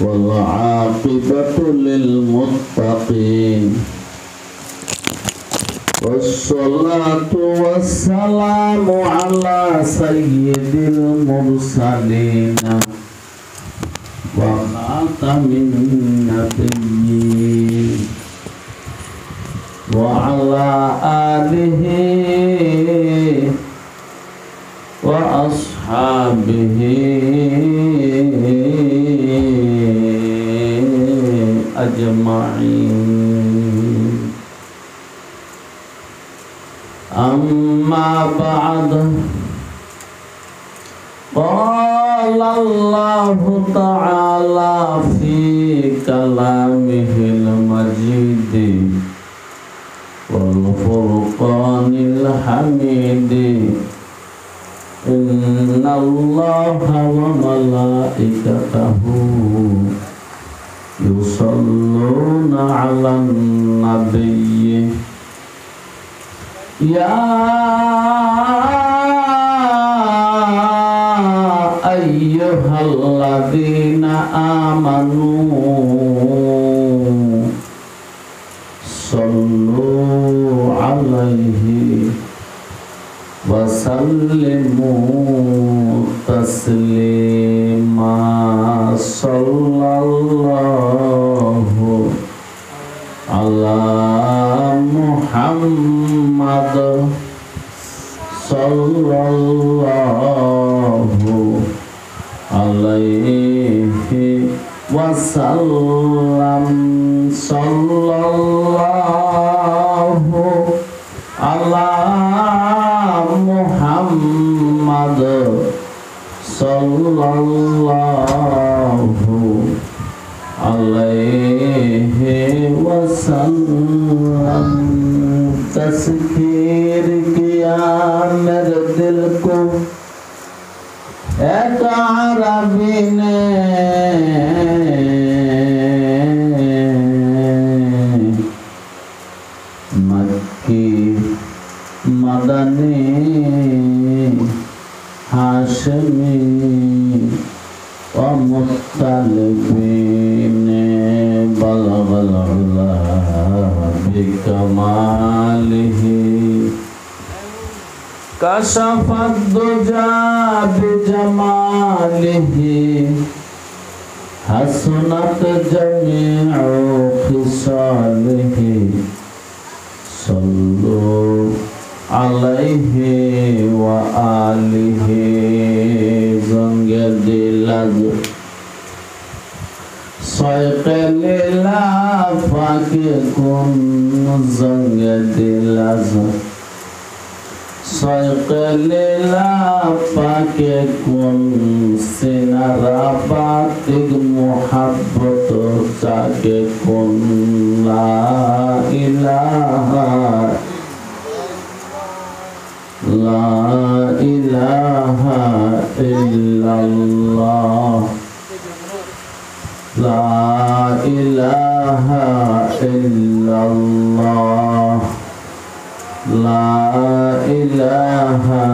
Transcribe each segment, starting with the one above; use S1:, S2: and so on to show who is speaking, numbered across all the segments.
S1: والعاقبة للمتقين والصلاة والسلام على سيد المرسلين وخاتم النبيين وعلى آله وأصحابه أجمعين. أما بعد، قال الله تعالى في كلامه المجيد والفرقان الحميد: إن الله وملائكته يصلون على النبي يا أيها الذين آمنوا صلوا عليه وسلموا تسليما. صلى الله على محمد صلى الله عليه وسلم. صلى الله على محمد صلى الله عليه वसल्लम। तस्कीर किया मेरे दिल को एक अरबी ने, मक्की मदनी हाशमी व मुत्तलिबीन बलगल उला बिकमालिही कशफत दुजा बिजमालिही हसनत जमीउ खिसालिही। सल्लु अलैहि व आलिहि। ज़ंगे दिलज सैक़े लीला फाके कुन। ज़ंगे दिलज सैक़े लीला फाके कुन। सिनारा बातिग मुहब्बत जाके कुन। ला इलाहा इल्लल्लाह ला इलाहा इल्लल्लाह ला इलाहा इल्लल्लाह ला इलाहा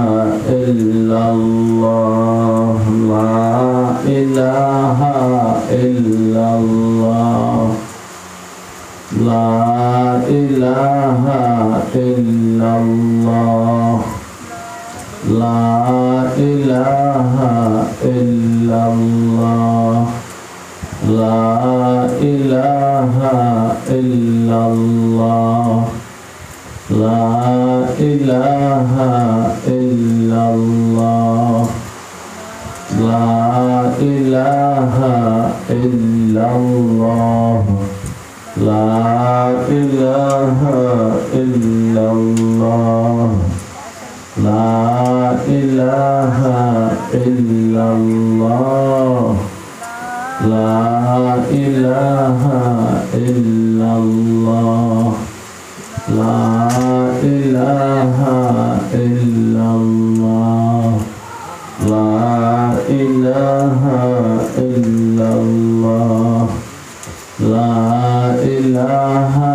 S1: इल्लल्लाह ला इलाहा इल्लल्लाह ला इलाहा इल्लल्लाह ला इलाहा इल्लल्लाह ला इलाहा इल्लल्लाह ला इलाहा इल्लल्लाह ला इलाहा इल्लल्लाह ला इलाहा इल्लल्लाह ला इलाहा इल्लल्लाह ला इलाहा इल्लल्लाह ला इलाहा इल्लल्लाह ला इलाहा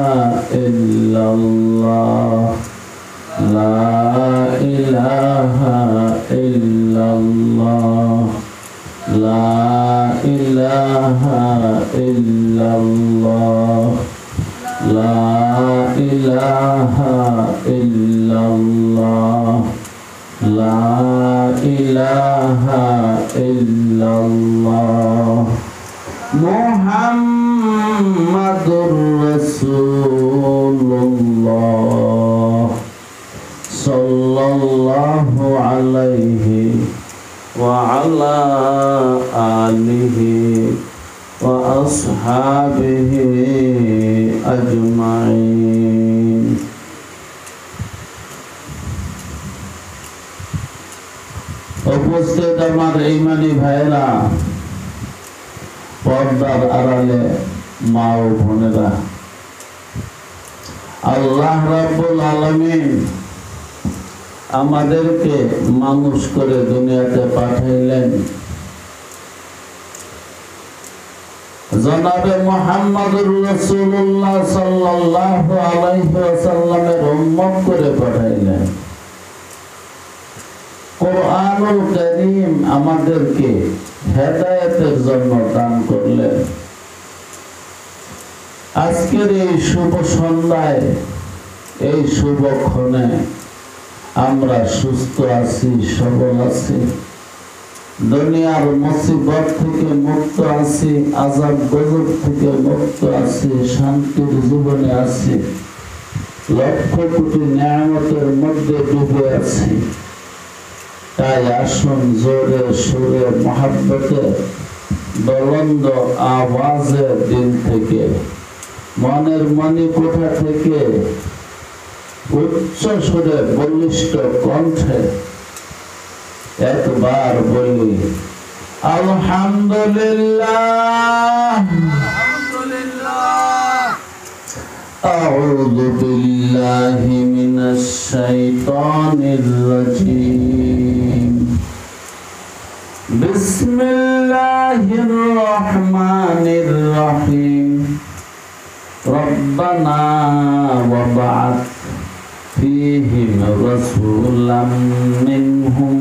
S1: इल्लल्लाह ला इलाहा इल्लल्लाह ला इलाहा illallah, la ilaha illallah, la ilaha illallah, Muhammadur Rasulullah sallallahu alaihi wa ala alihi wa ashabihi ajma'in. উপস্থিত আমার ইমানি ভাইরা, পর্দার আড়ালে মা ও বোনেরা, আল্লাহ রাব্বুল আলামিন আমাদেরকে মানুষ করে দুনিয়াতে পাঠাইলেন জনাবে মুহাম্মদুর রাসূলুল্লাহ সাল্লাল্লাহু আলাইহি ওয়াসাল্লামের উম্মত করে পাঠাইলেন। কুরআনুল কারীম আমাদেরকে হেদায়েতের জন্য দান করলেন। আজকের এই শুভ সন্ধ্যায়, এই শুভক্ষণে আমরা সুস্থ আছি, সবল আছি, দুনিয়ার মুসিবত থেকে মুক্ত আছি, আযাব গজব থেকে মুক্ত আছি, শান্তির জীবনে আছি, লক্ষ কোটি নিয়ামতের মধ্যে ডুবে আছি। তাই আসুন জোরে সুরে মহব্বতে বলন্দ আওয়াজে দিল থেকে, মনের মণিকোঠা থেকে উচ্চ সুরে বলিষ্ঠ কণ্ঠে একবার বলি আলহামদুলিল্লাহ, আউযু বিল্লাহি মিনাশ শাইতানির রাজীম, বিসমিল্লাহির রহমানির রহিম, রব্বানা ওয়াবআথ ফীহিম রাসূলাম মিনহুম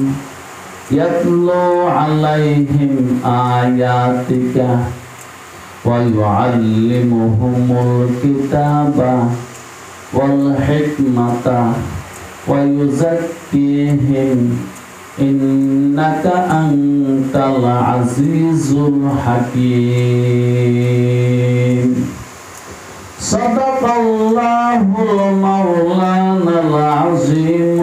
S1: ইয়াতলু আলাইহিম আয়াতিকা ওয়া ইউআল্লিমুহুমুল কিতাবা ওয়াল হিকমাতা ওয়া ইউযাক্কিহিম ইন্নাকা আনতাল আজিজুল হাকীম। সাদাকাল্লাহুল মাওলানাল আযীম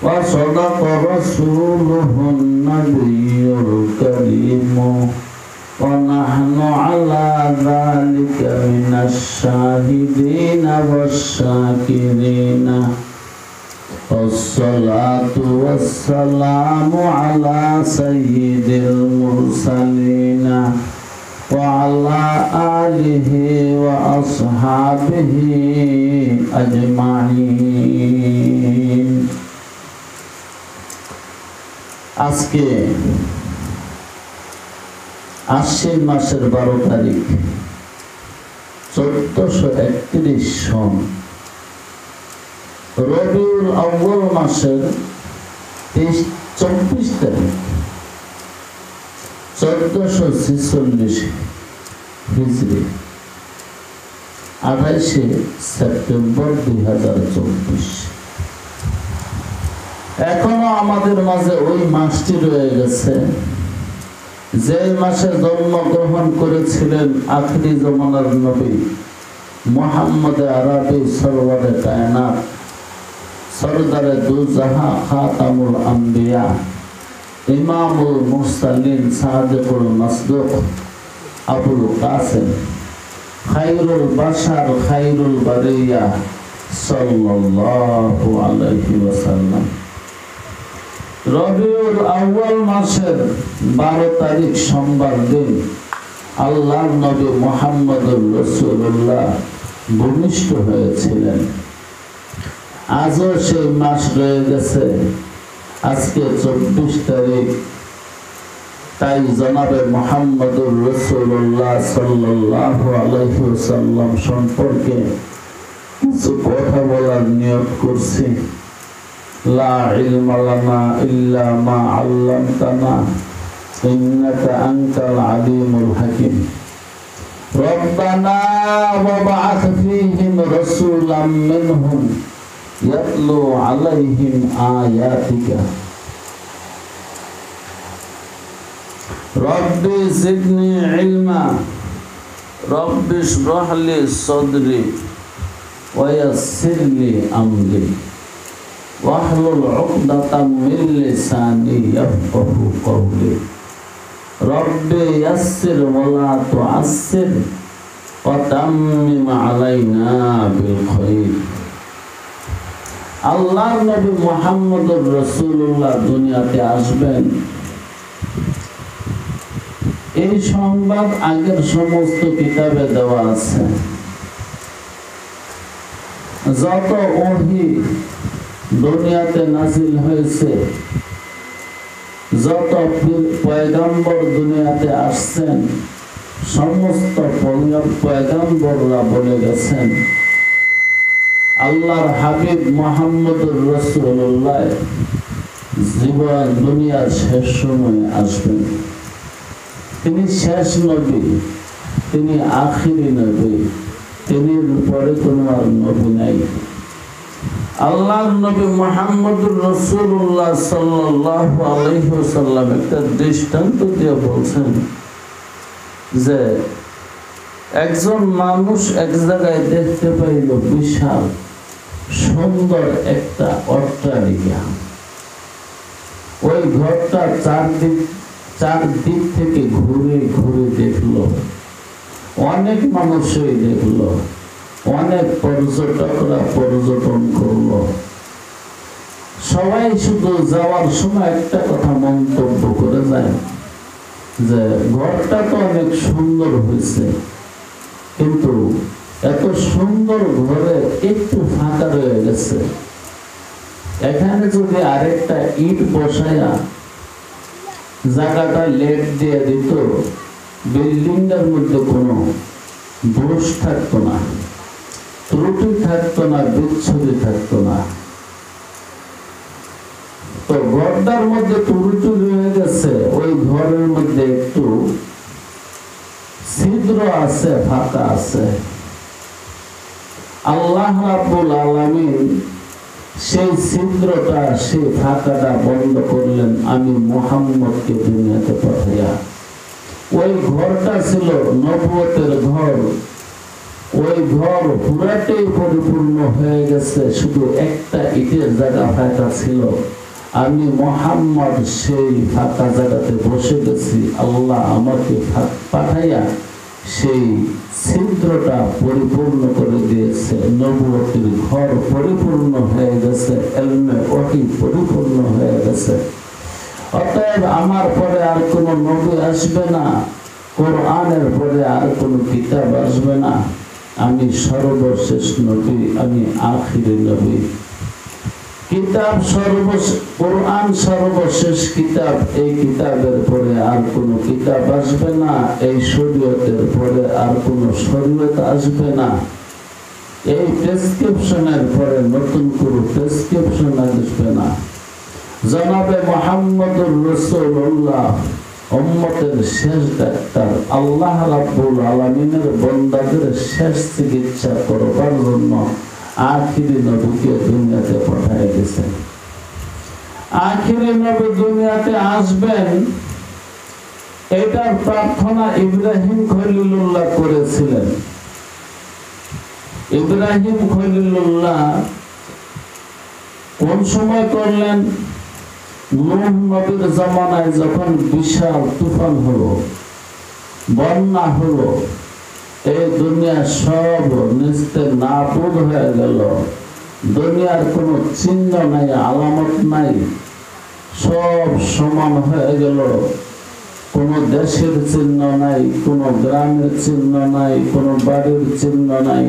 S1: ওয়া সাদাকা রাসূলুহুন নাবিয়্যুল কারীম ওয়া নাহনু আলা যালিকা মিনাশ শাহিদিনা ওয়াশ শাকিরিনা। আসসালাতু ওয়াসসালামু আলা সাইয়্যিদিল মুরসালিনা ওয়া আলা আলিহি ওয়া আসহাবিহি আজমাইন। আজকে আশ্বিন মাসের 12 তারিখ 1431 সন, রবিউল আউয়াল মাসের 24 তারিখ 1446 হিজরি, 28 সেপ্টেম্বর 2024। এখনো আমাদের মাঝে ওই মাসটি রয়ে গেছে যে মাসে জন্মগ্রহণ করেছিলেন আখিরি জমানার নবী মুহাম্মদ আরবি সরওয়ারে কায়নাত, সরদারে দুজাহা, খাতামুল আম্বিয়া, ইমামুল মুরসালিন, সাদিকুল মাসদুক, আবুল কাসিম, খায়রুল বাশার, খায়রুল বারিয়া সাল্লাল্লাহু আলাইহি ওয়াসাল্লাম। রবিউল আউয়াল মাসের 12 তারিখ সোমবার দিন আল্লাহর নবী মুহাম্মদুর রাসূলুল্লাহ ভূমিষ্ঠ হয়েছিলেন। আজও সেই মাস রয়ে গেছে, আজকে 24 তারিখ। তাই জনাবে মুহাম্মদুর রাসূলুল্লাহ সাল্লাল্লাহু আলাইহি ওয়াসাল্লাম সম্পর্কে কিছু কথা বলার নিয়ত করছি। লা ইলমা লানা ইল্লা মা আল্লামতানা ইন্নাকা আনতাল আলিমুল হাকিম। রব্বানা ওয়াবআথ ফীহিম রাসূলাম মিনহুম ইয়াতলু আলাইহিম আয়াতিকা। রব্বি জিদনি ইলমা। রব্বি ইশরাহ লি সাদরি ওয়া ইয়াসসির লি আমরি ওয়াহলুল উকদাতাম মিন লিসানি ইয়াফকাহু কওলি। রব্বি ইয়াসসির ওয়া লা তুআসসির ওয়া তাম্মিম আলাইনা বিল খায়র। আল্লাহর নবী মুহাম্মদুর রাসূলুল্লাহ দুনিয়াতে আসবেন, এই সংবাদ আগের সমস্ত কিতাবে দেওয়া আছে। যত ওহী দুনিয়াতে নাযিল হয়েছে, যত পয়গম্বর দুনিয়াতে আসছেন, সমস্ত পয়গম্বররা বলে গেছেন আল্লাহর হাবিব মুহাম্মদুর রাসূলুল্লাহ জীবন দুনিয়ার শেষ সময়ে আসবেন। তিনি শেষ নবী, তিনি আখিরি নবী, তিনি পরে কোনো আর নবী নাই। আল্লাহর নবী মুহাম্মদুর রাসূলুল্লাহ সাল্লাল্লাহু আলাইহি ওয়াসাল্লাম একটা দৃষ্টান্ত দিয়ে বলছেন যে একজন মানুষ এক জায়গায় দেখতে পাইল বিশাল সুন্দর একটা অট্টালিকা। ওই ঘরটা চারদিক থেকে ঘুরে ঘুরে দেখলো, অনেক মানুষই দেখলো, অনেক পর্যটকরা পর্যটন করলো। সবাই শুধু যাওয়ার সময় একটা কথা মন্তব্য করে যায় যে ঘরটা তো অনেক সুন্দর হয়েছে, কিন্তু এত সুন্দর ঘরে একটু ফাঁকা রয়ে গেছে। এখানে যদি আরেকটা ইট বসায়া জায়গাটা লেট দিয়ে দিত, বিল্ডিংটার মধ্যে কোনো দোষ থাকতো না, ত্রুটি থাকতো না, বিচ্ছুতি থাকতো না। তো ঘরটার মধ্যে ত্রুটি রয়ে গেছে, ওই ঘরের মধ্যে একটু ছিদ্র আছে, ফাঁকা আছে। আল্লাহ রাব্বুল আলামিন সেই ছিদ্রটা, সেই ফাঁকাটা বন্ধ করলেন আমি মুহাম্মদকে দুনিয়াতে পাঠাইয়া। ওই ঘরটা ছিল নবুয়তের ঘর। ওই ঘর পুরাটাই পরিপূর্ণ হয়ে গেছে, শুধু একটা ইটের জায়গা ফাঁকা ছিল। আমি মুহাম্মদ সেই ফাঁকা জায়গাতে বসে গেছি। আল্লাহ আমাকে পাঠাইয়া সেই ছিদ্রটা পরিপূর্ণ করে দিয়েছে। নবুয়তের ঘর পরিপূর্ণ হয়ে গেছে, ইলমে ওহী পরিপূর্ণ হয়ে গেছে। অতএব আমার পরে আর কোনো নবী আসবে না, কোরআনের পরে আর কোনো কিতাব আসবে না। আমি সর্বশেষ নবী, আমি আখিরি নবী। কিতাব কোরআন সর্বশেষ কিতাব। এই কিতাবের পরে আর কোনো কিতাব আসবে না, এই শরীয়তের পরে আর কোনো শরীয়ত আসবে না। এই প্রেসক্রিপশনের পরে নতুন কোনো প্রেসক্রিপশন আসবে না। জনাবে মুহাম্মদুর রাসূলুল্লাহ উম্মতের শেষ ডাক্তার, আল্লাহ রাব্বুল আলামিনের বান্দাদের শেষ চিকিৎসা করবার জন্য আখিরি নবীকে দুনিয়াতে পাঠিয়ে গেছেন। আখিরি নবী দুনিয়াতে আসবেন, এটার প্রার্থনা ইব্রাহিম খলিলুল্লাহ করেছিলেন। ইব্রাহিম খলিলুল্লাহ কোন সময় করলেন? নূহ নবীর জামানায় যখন বিশাল তুফান হলো, বন্যা হলো, এই দুনিয়া সব নিস্তে নাবুদ হয়ে গেল। দুনিয়ার কোনো চিহ্ন নাই, আলামত নাই, সব সমান হয়ে গেল। কোনো দেশের চিহ্ন নাই, কোনো গ্রামের চিহ্ন নাই, কোনো বাড়ির চিহ্ন নাই,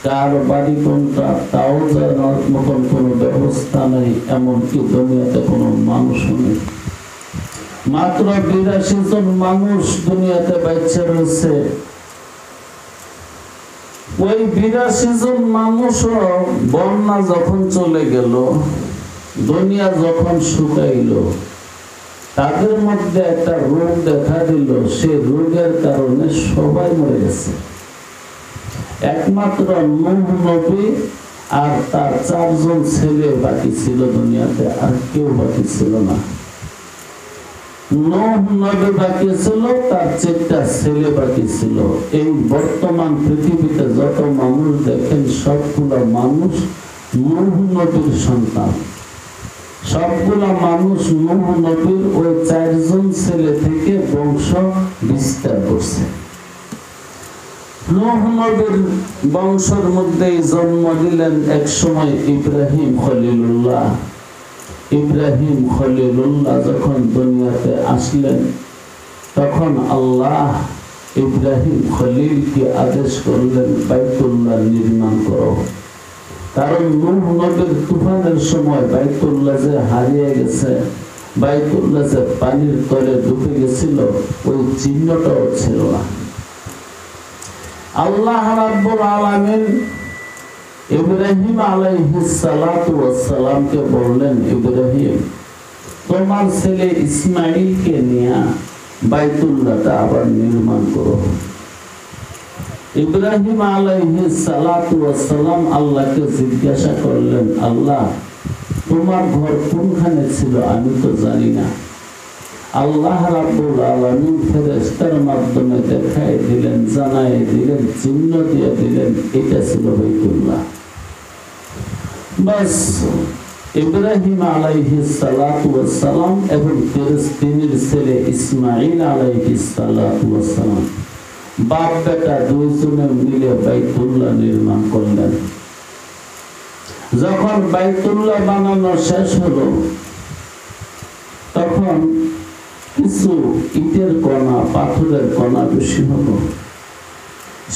S1: কার বাড়ি কোনটা তাও জানার মতন কোনো ব্যবস্থা নেই। এমনকি দুনিয়াতে কোনো মানুষ নেই। মাত্র ৮২ জন মানুষ দুনিয়াতে বাচ্চা রয়েছে। ওই ৮২ জন মানুষও বন্যা যখন চলে গেল, দুনিয়া যখন শুকাইল, তাদের মধ্যে একটা রোগ দেখা দিল, সেই রোগের কারণে সবাই মরে গেছে। একমাত্র নূহ নবী আর তার 4 জন ছেলে বাকি ছিল দুনিয়াতে, আর কেউ বাকি ছিল না। নূহ নবী বাকি ছিল, তার 4টা ছেলে বাকি ছিল। এই বর্তমান পৃথিবীতে যত মানুষ দেখেন সবগুলো মানুষ নূহ নবীর সন্তান। সবগুলা মানুষ নূহ নবীর ওই 4 জন ছেলে থেকে বংশ বিস্তার করছে। নূহ নবীর বংশের মধ্যেই জন্ম দিলেন এক সময় ইব্রাহিম খলিলুল্লাহ। ইব্রাহিম খলিলুল্লাহ যখন দুনিয়াতে আসলেন, তখন আল্লাহ ইব্রাহিম খলিলকে আদেশ করলেন বাইতুল্লাহ নির্মাণ করো। কারণ নূহ নবীর তুফানের সময় বাইতুল্লাহ যে হারিয়ে গেছে, বাইতুল্লাহ যে পানির তলে ডুবে গেছিল, ওই চিহ্নটাও ছিল না। আল্লাহ রাব্বুল আলামিন ইব্রাহিম আলাইহিস সালাতু ওয়াস সালামকে বললেন, ইব্রাহিম তোমার ছেলে ইসমাঈলকে নিয়ে বাইতুল্লাহটা আবার নির্মাণ করো। ইব্রাহিম আলাইহিস সালাতু ওয়াস সালাম আল্লাহকে জিজ্ঞাসা করলেন, আল্লাহ তোমার ঘর কোনখানে ছিল আমি তো জানি না। আল্লাহ রাব্বুল আলামিন ফেরেশতার মাধ্যমে দেখাই দিলেন, জানাই দিলেন, চিহ্ন দিয়ে দিলেন, এটা ছিল বাইতুল্লাহ। বাস ইব্রাহিম আলাইহিস সালাতু ওয়াস সালাম এবং ফিলিস্তিনের ছেলে ইসমাঈল আলাইহিস সালাতু ওয়াস সালাম বাপ বেটা দুইজনে মিলে বাইতুল্লাহ নির্মাণ করলেন। যখন বাইতুল্লাহ বানানো শেষ হলো, তখন কিছু ইটের কণা, পাথরের কণা বেশি হলো।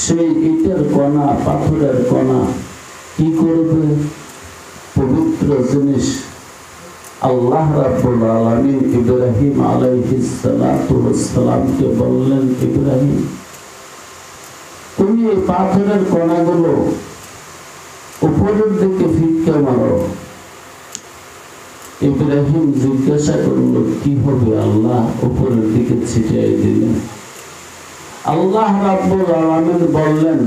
S1: সেই ইটের কণা, পাথরের কণা কি করবে? পবিত্র জিনিস আল্লাহ রাব্বুল আলামিন ইব্রাহিম আলাইহিস সালাতু ওয়াস সালামকে বললেন, ইব্রাহিম তুমি এই পাথরের কণাগুলো উপরের দিকে ফিক্কা মারো। ইব্রাহিম জিজ্ঞাসা করল, কি হবে আল্লাহ? উপরের দিকে ছিটিয়ে দিলেন। আল্লাহ রাব্বুল আলামিন বললেন,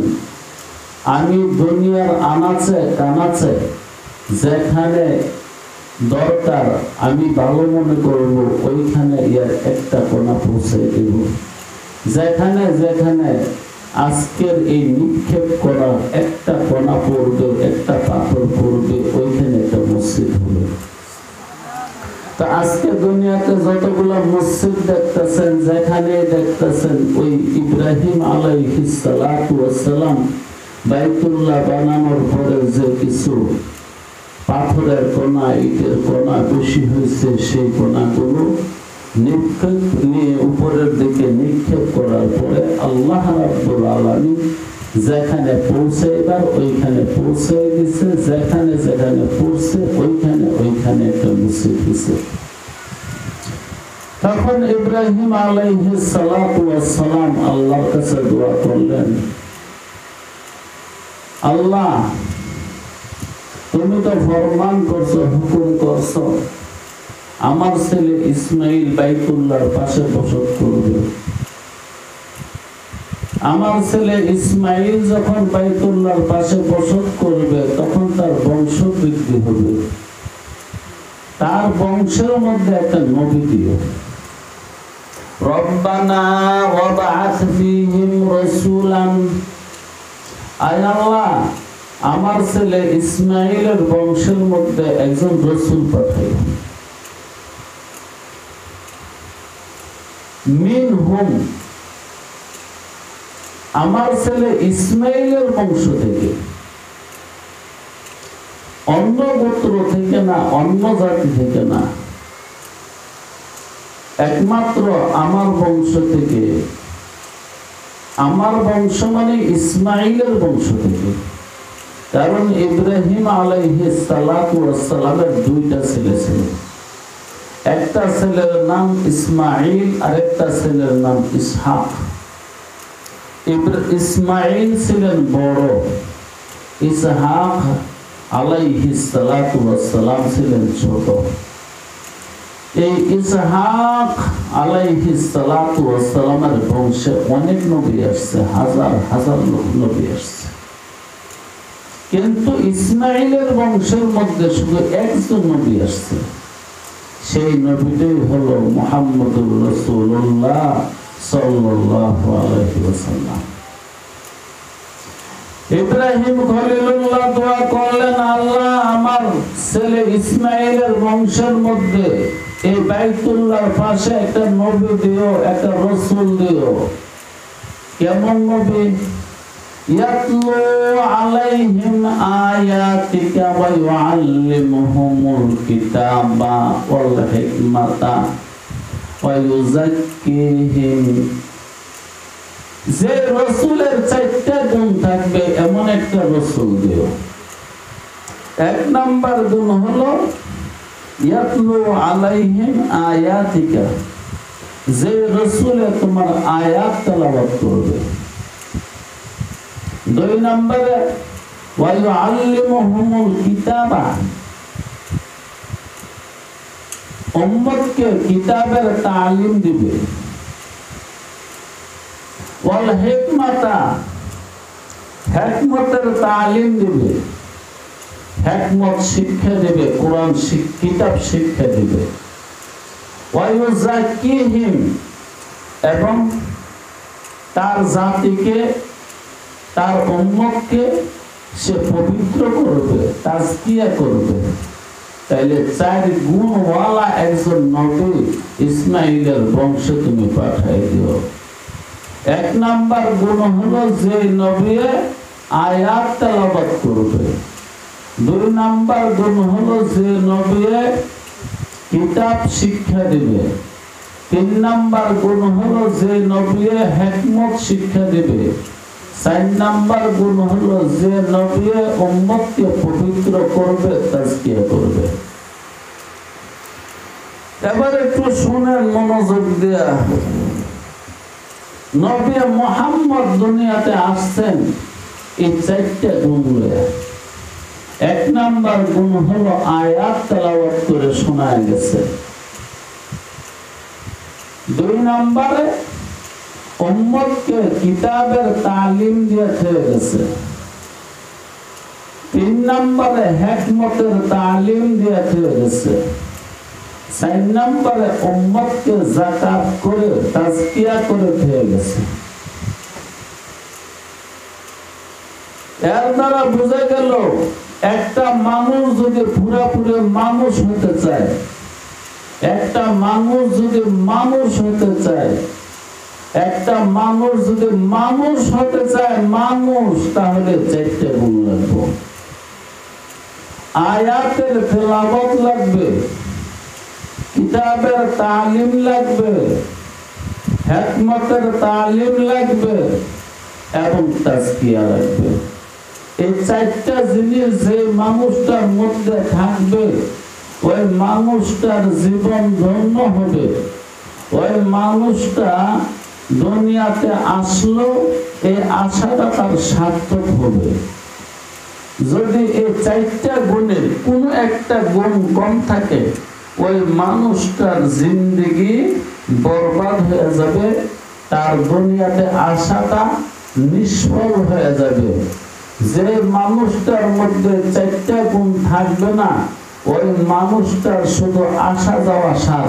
S1: আমি দুনিয়ার আনাচে কানাচে যেখানে দরকার আমি ভালো মনে করব, ওইখানে এর একটা কণা পৌঁছে দেব। যেখানে যেখানে আজকের এই নিক্ষেপ করা একটা কণা পড়বে, একটা পাথর পড়বে, ওইখানে একটা মসজিদ হবে। তো আজকে দুনিয়াতে যতগুলা মসজিদ দেখতেছেন, যেখানে দেখতেছেন, ওই ইব্রাহিম আলাইহিস সালাতু ওয়াস সালাম বাইতুল্লাহ বানানোর পরে যে কিছু পাথরের কণা, ইটের কণা বেশি হয়েছে, সেই কণাগুলো নিক্ষেপ নিয়ে উপরের দিকে নিক্ষেপ করার পরে আল্লাহ রাব্বুল আলামিন যেখানে পৌঁছাইবার ওইখানে পৌঁছে দিছে, যেখানে যেখানে পৌঁছে ওইখানে ওইখানে একটা মসজিদ দিছে। তখন ইব্রাহিম আলাইহিস সালাতু ওয়াস সালাম আল্লাহর কাছে দোয়া করলেন, আল্লাহ তুমি তো ফরমান করছো, হুকুম করছো, আমার ছেলে ইসমাঈল বাইতুল্লাহর পাশে বসত করবে। আমার ছেলে ইসমাঈল যখন বাইতুল্লাহর পাশে বসত করবে, তখন তার বংশ বৃদ্ধি হবে, তার বংশের মধ্যে একটা নবী দিও। রব্বানা ওয়াবআথ ফীহিম রাসূলান, আয় আল্লাহ আমার ছেলে ইসমাঈলের বংশের মধ্যে একজন রাসূল পাঠাই। মিনহুম, আমার ছেলে ইসমাঈলের বংশ থেকে, অন্য গোত্র থেকে না, অন্য জাতি থেকে না, একমাত্র আমার বংশ থেকে। আমার বংশ মানে ইসমাঈলের বংশ থেকে। কারণ ইব্রাহিম আলাইহিস সালাতু ওয়াস সালামের 2টা ছেলে ছিল। একটা ছেলের নাম ইসমাঈল আর একটা ছেলের নাম ইসহাক। ইসমাঈল ছিলেন বড়, ইসহাক আলাইহিস সালাতু ওয়াস সালাম ছিলেন ছোট। এই ইসহাক আলাইহিস সালাতু ওয়াস সালামের বংশে অনেক নবী আসছে, হাজার হাজার নবী আসছে, কিন্তু ইসমাইলের বংশের মধ্যে শুধু একজন নবী আসছে। সেই নবীটাই হলো মুহাম্মদুর রাসূলুল্লাহ সাল্লাল্লাহু আলাইহি ওয়াসাল্লাম। ইব্রাহিম খলিলুল্লাহ দোয়া করলেন, আল্লাহ আমার ছেলে ইসমাইলের বংশের মধ্যে এই বাইতুল্লাহর পাশে একটা নবী দিও, একটা রাসূল দিও। কেমন নবী? ইয়াতলু আলাইহিম আয়াতিকা ওয়া ইউআল্লিমুহুমুল কিতাবা ওয়াল হিকমাতা ওয়া ইউযাক্কিহিম। যে রাসূলের চারটা গুণ থাকবে এমন একটা রাসূল দিও। এক নাম্বার গুণ হলো ইয়াতলু আলাইহিম আয়াতিকা, যে রাসূলে তোমার আয়াত তেলাওয়াত করবে। দুই নম্বরে ওয়া ইউআল্লিমুহুমুল কিতাবা, উম্মতকে কিতাবের তালিম দিবে। ওয়াল হিকমাতা, হিকমতের তালিম দিবে, হিকমত শিক্ষা দিবে, কোরআন কিতাব শিক্ষা দিবে। ওয়া ইউযাক্কিহিম, এবং তার জাতিকে, তার উম্মতকে সে পবিত্র করবে, তাজকিয়া করবে। তাইলে চার গুণওয়ালা একজন নবী ইসমাইলের বংশে তুমি পাঠাই দিও। এক নাম্বার গুণ হলো যে নবী আয়াত তেলাওয়াত করবে। দুই নাম্বার গুণ হলো যে নবী কিতাব শিক্ষা দিবে। তিন নাম্বার গুণ হলো যে নবী হিকমত শিক্ষা দিবে। চার নাম্বার গুণ হলো যে নবী উম্মতকে পবিত্র করবে, তাজকিয়া করবে। এবার একটু শুনেন মনোযোগ দিয়া। নবী মুহাম্মদ দুনিয়াতে আসছেন এই চারটা গুণ লয়ে। এক নাম্বার গুণ হলো আয়াত তেলাওয়াত করে শোনায় গেছে। দুই নম্বরে উম্মতকে কিতাবের তালিম দিয়ে হয়ে গেছে। তিন নম্বরে হিকমতের তালিম দিয়ে হয়ে গেছে। চার নম্বরে উম্মতকে যাকাত করে তাজকিয়া করে হয়ে গেছে। এর দ্বারা বোঝা গেল একটা মানুষ যদি পুরোপুরি মানুষ হতে চায়, একটা মানুষ যদি মানুষ হতে চায়, একটা মানুষ যদি মানুষ হতে চায় মানুষ, তাহলে চারটে গুণ লাগবে। আয়াতের তেলাওয়াত লাগবে, কিতাবের তালিম লাগবে, হিকমতের তালিম লাগবে এবং তাজকিয়া লাগবে। এই চারটা জিনিস যে মানুষটার মধ্যে থাকবে ওই মানুষটার জীবন ধন্য হবে। ওই মানুষটা দুনিয়াতে আসলো, এই আশাটা তার সার্থক হবে। যদি এই চারটা গুণের কোনো একটা গুণ কম থাকে ওই মানুষটার জিন্দেগি বরবাদ হয়ে যাবে, তার দুনিয়াতে আশাটা নিষ্ফল হয়ে যাবে। যে মানুষটার মধ্যে চারটা গুণ থাকবে না ওই মানুষটার শুধু আসা যাওয়া সার,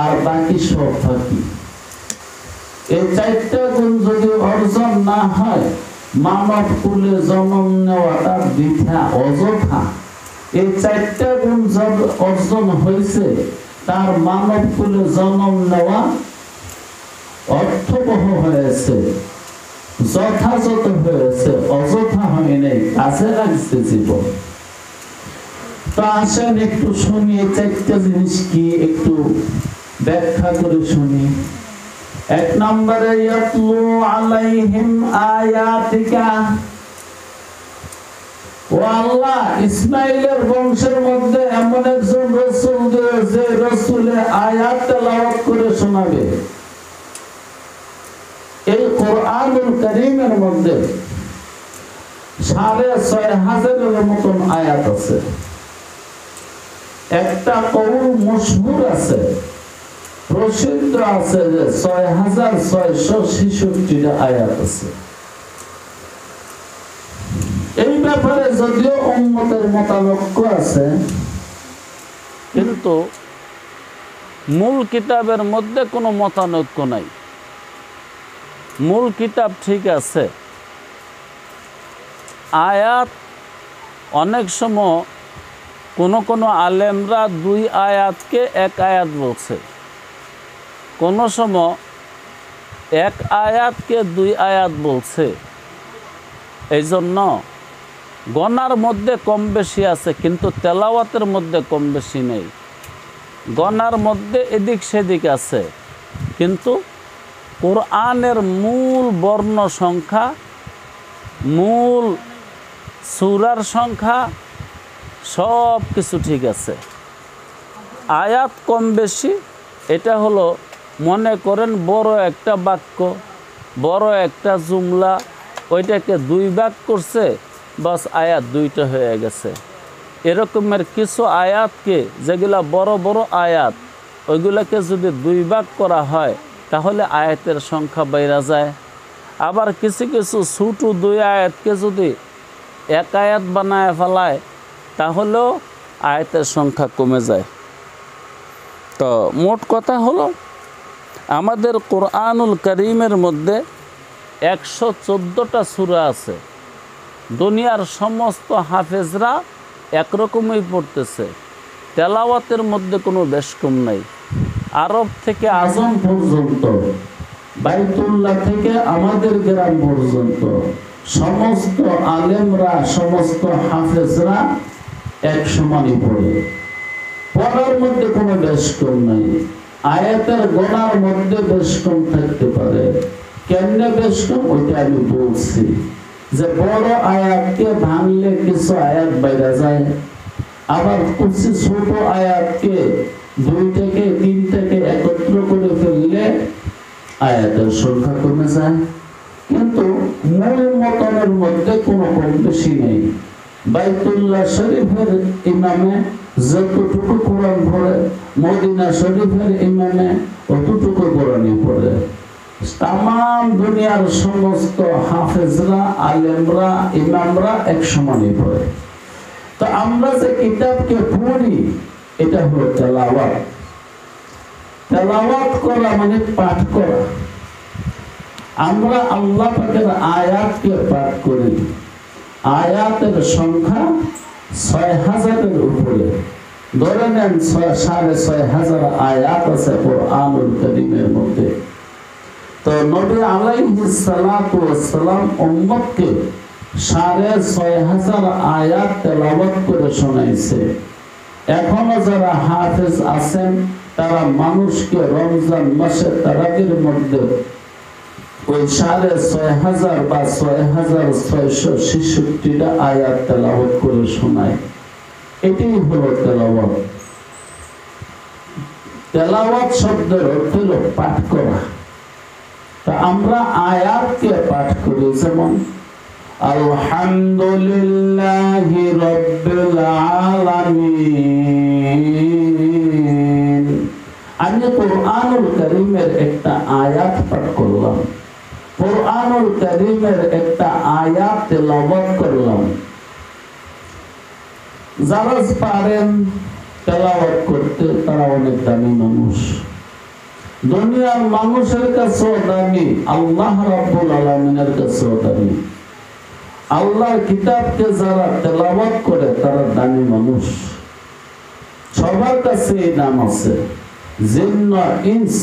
S1: আর বাকি সব বাকি। এই চারটা গুণ যদি অর্জন না হয় মানব কুলে জন্ম নেওয়াটা বৃথা, অযথা। এই চারটা গুণ অর্জন হয়েছে তার মানব কুলে জন্ম নেওয়া অর্থবহ হয়েছে, যথাযথ হয়েছে, অযথা হয় নাই, কাজে লাগছে জীবন। তো আসেন একটু শুনি এই চারটা জিনিস কি, একটু ব্যাখ্যা করে শুনি। এক নম্বরে ইয়াতলু আলাইহিম আয়াতিকা। ও আল্লাহ, ইসমাইলের বংশের মধ্যে এমন একজন রাসূল দিও যে রাসূলে আয়াত তেলাওয়াত করে শোনাবে। এই কোরআনুল কারীমের মধ্যে ৬৫০০ মতন আয়াত আছে। একটা কৌল মশহুর আছে, প্রসিদ্ধ আছে যে 6666টা আয়াত আছে। এই ব্যাপারে যদিও উম্মতের মতানৈক্য আছে, কিন্তু মূল কিতাবের মধ্যে কোনো মতানৈক্য নাই। মূল কিতাব ঠিক আছে। আয়াত অনেক সময় কোনো আলেমরা 2 আয়াতকে 1 আয়াত বলছে, কোনো সময় 1 আয়াতকে 2 আয়াত বলছে। এই জন্য গণার মধ্যে কম বেশি আছে, কিন্তু তেলাওয়াতের মধ্যে কম বেশি নেই। গণার মধ্যে এদিক সেদিক আছে, কিন্তু কোরআনের মূল বর্ণ সংখ্যা, মূল সূরার সংখ্যা সব কিছু ঠিক আছে। আয়াত কম বেশি এটা হলো, মনে করেন বড় একটা বাক্য, বড় একটা জুমলা, ওইটাকে 2 ভাগ করছে, বাস আয়াত 2টা হয়ে গেছে। এরকমের কিছু আয়াতকে, যেগুলা বড় বড় আয়াত, ওইগুলোকে যদি 2 ভাগ করা হয় তাহলে আয়াতের সংখ্যা বেড়ে যায়। আবার কিছু কিছু ছোট 2 আয়াতকে যদি 1 আয়াত বানায় ফেলায় তাহলেও আয়াতের সংখ্যা কমে যায়। তো মোট কথা হলো, আমাদের কোরআনুল কারীমের মধ্যে 114টা সূরা আছে। দুনিয়ার সমস্ত হাফেজরা একরকমই পড়তেছে, তেলাওয়াতের মধ্যে কোনো বেশকম নাই। আরব থেকে আজম পর্যন্ত, বাইতুল্লাহ থেকে আমাদের গ্রাম পর্যন্ত সমস্ত আলেমরা, সমস্ত হাফেজরা এক সমানই পড়ে। পড়ার মধ্যে কোনো বেশকম নাই। আয়াতের গণার মধ্যে বেশকম থাকতে পারে। কেমনে বেশকম ওইটা আমি বলছি, যে বড় আয়াতকে ভাঙলে কিছু আয়াত বাইরে যায়, আবার কিছু ছোট আয়াতকে 2 থেকে 3 থেকে একত্র করে ফেললে আয়াতের সংখ্যা কমে যায়। কিন্তু মূল মতনের মধ্যে কোনো কম বেশি নেই। বাইতুল্লাহ শরীফের ইমামে যতটুকু কোরআন পড়ে, মদিনা শরীফের ইমামে অতটুকু কোরআনই পড়ে। তাম দুনিয়ার সমস্ত হাফেজরা, আলেমরা, ইমামরা এক সমানই পড়ে। তো আমরা যে কিতাবকে পড়ি এটা হলো তেলাওয়াত। তেলাওয়াত করা মানে পাঠ করা। আমরা আল্লাহ পাকের আয়াতকে পাঠ করি। আয়াতের সংখ্যা 6000-এর উপরে। ধরে নেন 6500 আয়াত আছে কোরআনুল কারীমের মধ্যে। তো নবী আলাইহিস সালাতু ওয়াস সালাম উম্মতকে 6500 আয়াত তেলাওয়াত করে শোনাইছে। এখনো যারা হাফেজ আছেন তারা মানুষকে রমজান মাসে তারাবির মধ্যে ওই 6500 বা 6666টা আয়াত তেলাওয়াত করে শোনায়। এটাই হলো তেলাওয়াত। তেলাওয়াত শব্দের অর্থ হলো পাঠ করা। তা আমরা আয়াতকে পাঠ করি, যেমন আলহামদুলিল্লাহি রাব্বিল আলামিন। আমি কোরআনুল কারীমের একটা আয়াত পাঠ করলাম, কোরআনুল কারীমের একটা আয়াত তেলাওয়াত করলাম। যারা পারেন তেলাওয়াত করতে তারা অনেক দামি মানুষ। দুনিয়ার মানুষের কাছেও দামি, আল্লাহ রাব্বুল আলামিনের কাছেও দামি। আল্লাহর কিতাবকে যারা তেলাওয়াত করে তারা দামি মানুষ। সবার কাছে এই নাম আছে। জিন্ন, ইনস,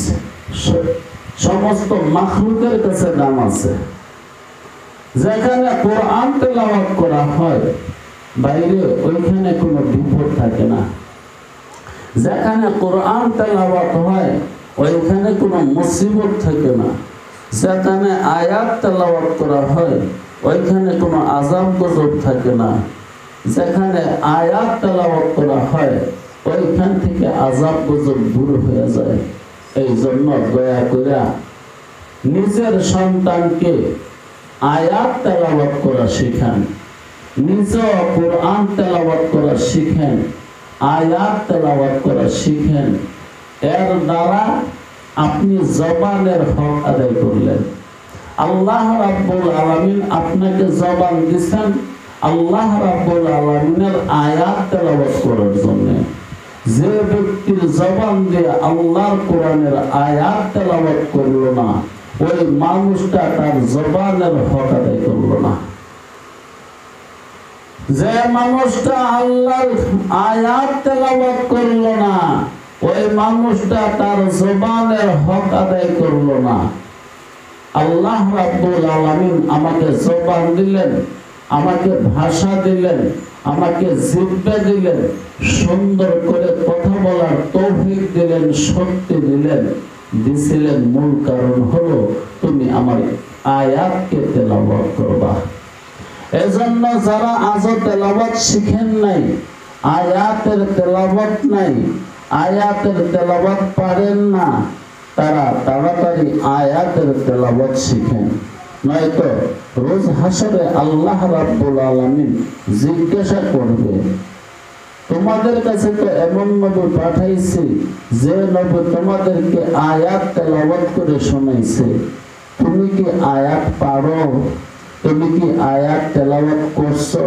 S1: সমস্ত মাখলুকের কাছে নাম আছে। যেখানে কোরআন তেলাওয়াত করা হয় বাইরে ওইখানে কোনো বিপদ থাকে না। যেখানে কোরআন তেলাওয়াত হয় ওইখানে কোনো মুসিবত থাকে না। যেখানে আয়াত তেলাওয়াত করা হয় ওইখানে কোনো আযাব গজব থাকে না। যেখানে আয়াত তেলাওয়াত করা হয় ওইখান থেকে আযাব গজব দূর হয়ে যায়। এই জন্য দয়া করে নিজের সন্তানকে আয়াত তেলাওয়াত করা শেখান, নিজেও কোরআন তেলাওয়াত করা শিখেন, আয়াত তেলাওয়াত করা শিখেন। এর দ্বারা আপনি জবানের হক আদায় করলেন। আল্লাহ রাব্বুল আলামিন আপনাকে জবান দিয়েছেন আল্লাহ রাব্বুল আলামিনের আয়াত তেলাওয়াত করার জন্য। যে ব্যক্তির জবান দিয়ে আল্লাহর কোরআনের আয়াত তেলাওয়াত করলো না, ওই মানুষটা তার জবানের হক আদায় করলো না। যে মানুষটা আল্লাহর আয়াত তেলাওয়াত করলো না, ওই মানুষটা তার জবানের হক আদায় করলো না। আল্লাহ রাব্বুল আলামিন আমাকে জবান দিলেন, আমাকে ভাষা দিলেন, আমাকে জিহ্বা দিলেন, সুন্দর করে কথা বলার তৌফিক দিলেন, শক্তি দিলেন। দিছিলেন মূল কারণ হলো তুমি আমার আয়াতকে তেলাওয়াত করবা। এজন্য যারা আজ তেলাওয়াত শিখেন নাই, আয়াতের তেলাওয়াত নাই, আয়াতের তেলাওয়াত পারেন না, তারা তাড়াতাড়ি আয়াতের তেলাওয়াত শিখেন। নয়তো রোজ হাসরে আল্লাহ রাব্বুল আলামিন জিজ্ঞাসা করবে, তোমাদের কাছে তো এমন নবী পাঠাইছি যে নবী তোমাদেরকে আয়াত তেলাওয়াত করে শোনাইছে, তুমি কি আয়াত পারো? তুমি কি আয়াত তেলাওয়াত করছো?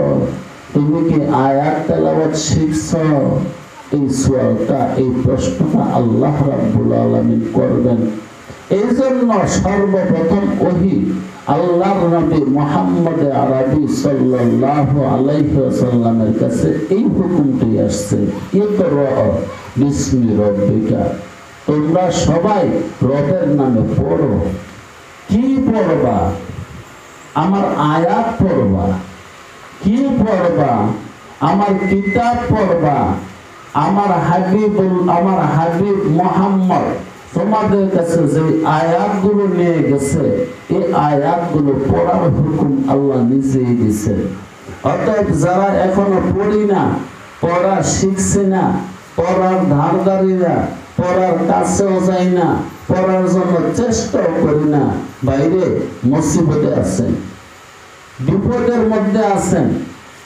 S1: তুমি কি আয়াত তেলাওয়াত শিখছো? এই সওয়ালটা, এই প্রশ্নটা আল্লাহ রাব্বুল আলামিন করবেন। এই জন্য সর্বপ্রথম ওহী আল্লাহর নবী মুহাম্মদ আরবি সাল্লাল্লাহু আলাইহি ওয়াসাল্লামের কাছে এই হুকুমটি আসছে, ইকরা বিসমি রাব্বিকা, তোমরা সবাই রবের নামে পড়ো। কি পড়বা? আমার আয়াত পড়বা। কি পড়বা? আমার কিতাব পড়বা। আমার হাবিব মুহাম্মদ তোমাদের কাছে যে আয়াতগুলো নিয়ে গেছে, এই আয়াতগুলো পড়ার হুকুম আল্লাহ নিজেই দিয়েছে। অতএব যারা এখনো পড়ি না, পড়া শিখছে না, পড়ার ধারদারিরা, পড়ার কাছেও যাই না, পড়ার জন্য চেষ্টাও করি না, বাইরে মুসিবতে আছেন, বিপদের মধ্যে আছেন।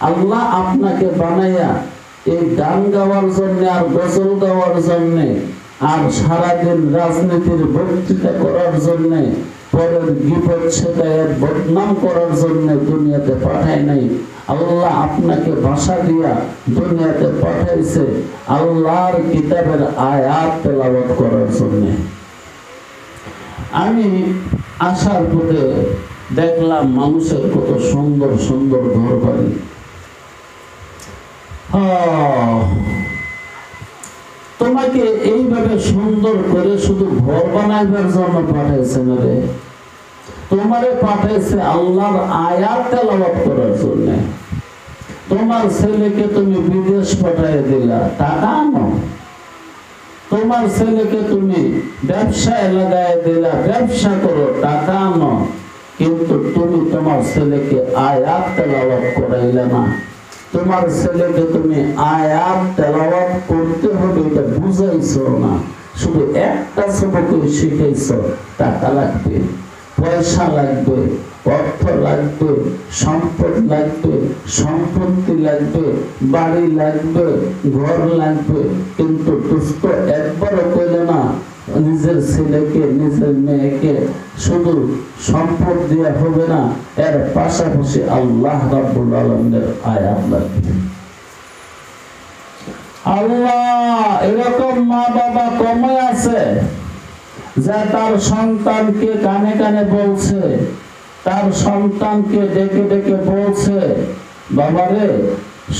S1: আল্লাহ আপনাকে বানাইয়া এই গান গাওয়ার জন্য আর গজল গাওয়ার জন্য আর সারাদিন রাজনীতির বক্তৃতা করার জন্য, পরের বিপদ শেখায়ের বদনাম করার জন্য দুনিয়াতে পাঠায় নাই। আল্লাহ আপনাকে ভাষা দিয়া দুনিয়াতে পাঠাইছে আল্লাহর কিতাবের আয়াত তেলাওয়াত করার জন্য। আমি আসার পথে দেখলাম মানুষের কত সুন্দর সুন্দর ঘর বাড়ি। তোমাকে এইভাবে সুন্দর করে শুধু ঘর বানাইবার জন্য পাঠাইছে না রে, তোমারে পাঠাইছে আল্লাহর আয়াত তেলাওয়াত করার জন্য। তোমার ছেলেকে তুমি বিদেশ পাঠিয়ে দিলা, টাকা আনো। তোমার ছেলেকে তুমি ব্যবসায় লাগাই দিলা, ব্যবসা করো, টাকা আনো। কিন্তু তুমি তোমার ছেলেকে আয়াত তেলাওয়াত করাইলে না। তোমার ছেলেকে তুমি আয়াত তেলাওয়াত করতে হবে এটা বুঝাইছো না, শুধু একটা সবকে শিখাইছো। টাকা লাগবে, পয়সা লাগবে, অর্থ লাগবে, সম্পদ লাগবে, সম্পত্তি লাগবে, বাড়ি লাগবে, ঘর লাগবে, কিন্তু দুষ্ট একবারও কইলে না নিজের ছেলেকে নিজের মেয়েকে শুধু সম্পদ দেওয়া হবে না, এর পাশাপাশি আল্লাহ রাব্বুল আলামিনের আয়াত লাগবে। আল্লাহ এরকম মা বাবা কমে আছে যা তার সন্তানকে কানে কানে বলছে, তার সন্তানকে ডেকে ডেকে বলছে, বাবারে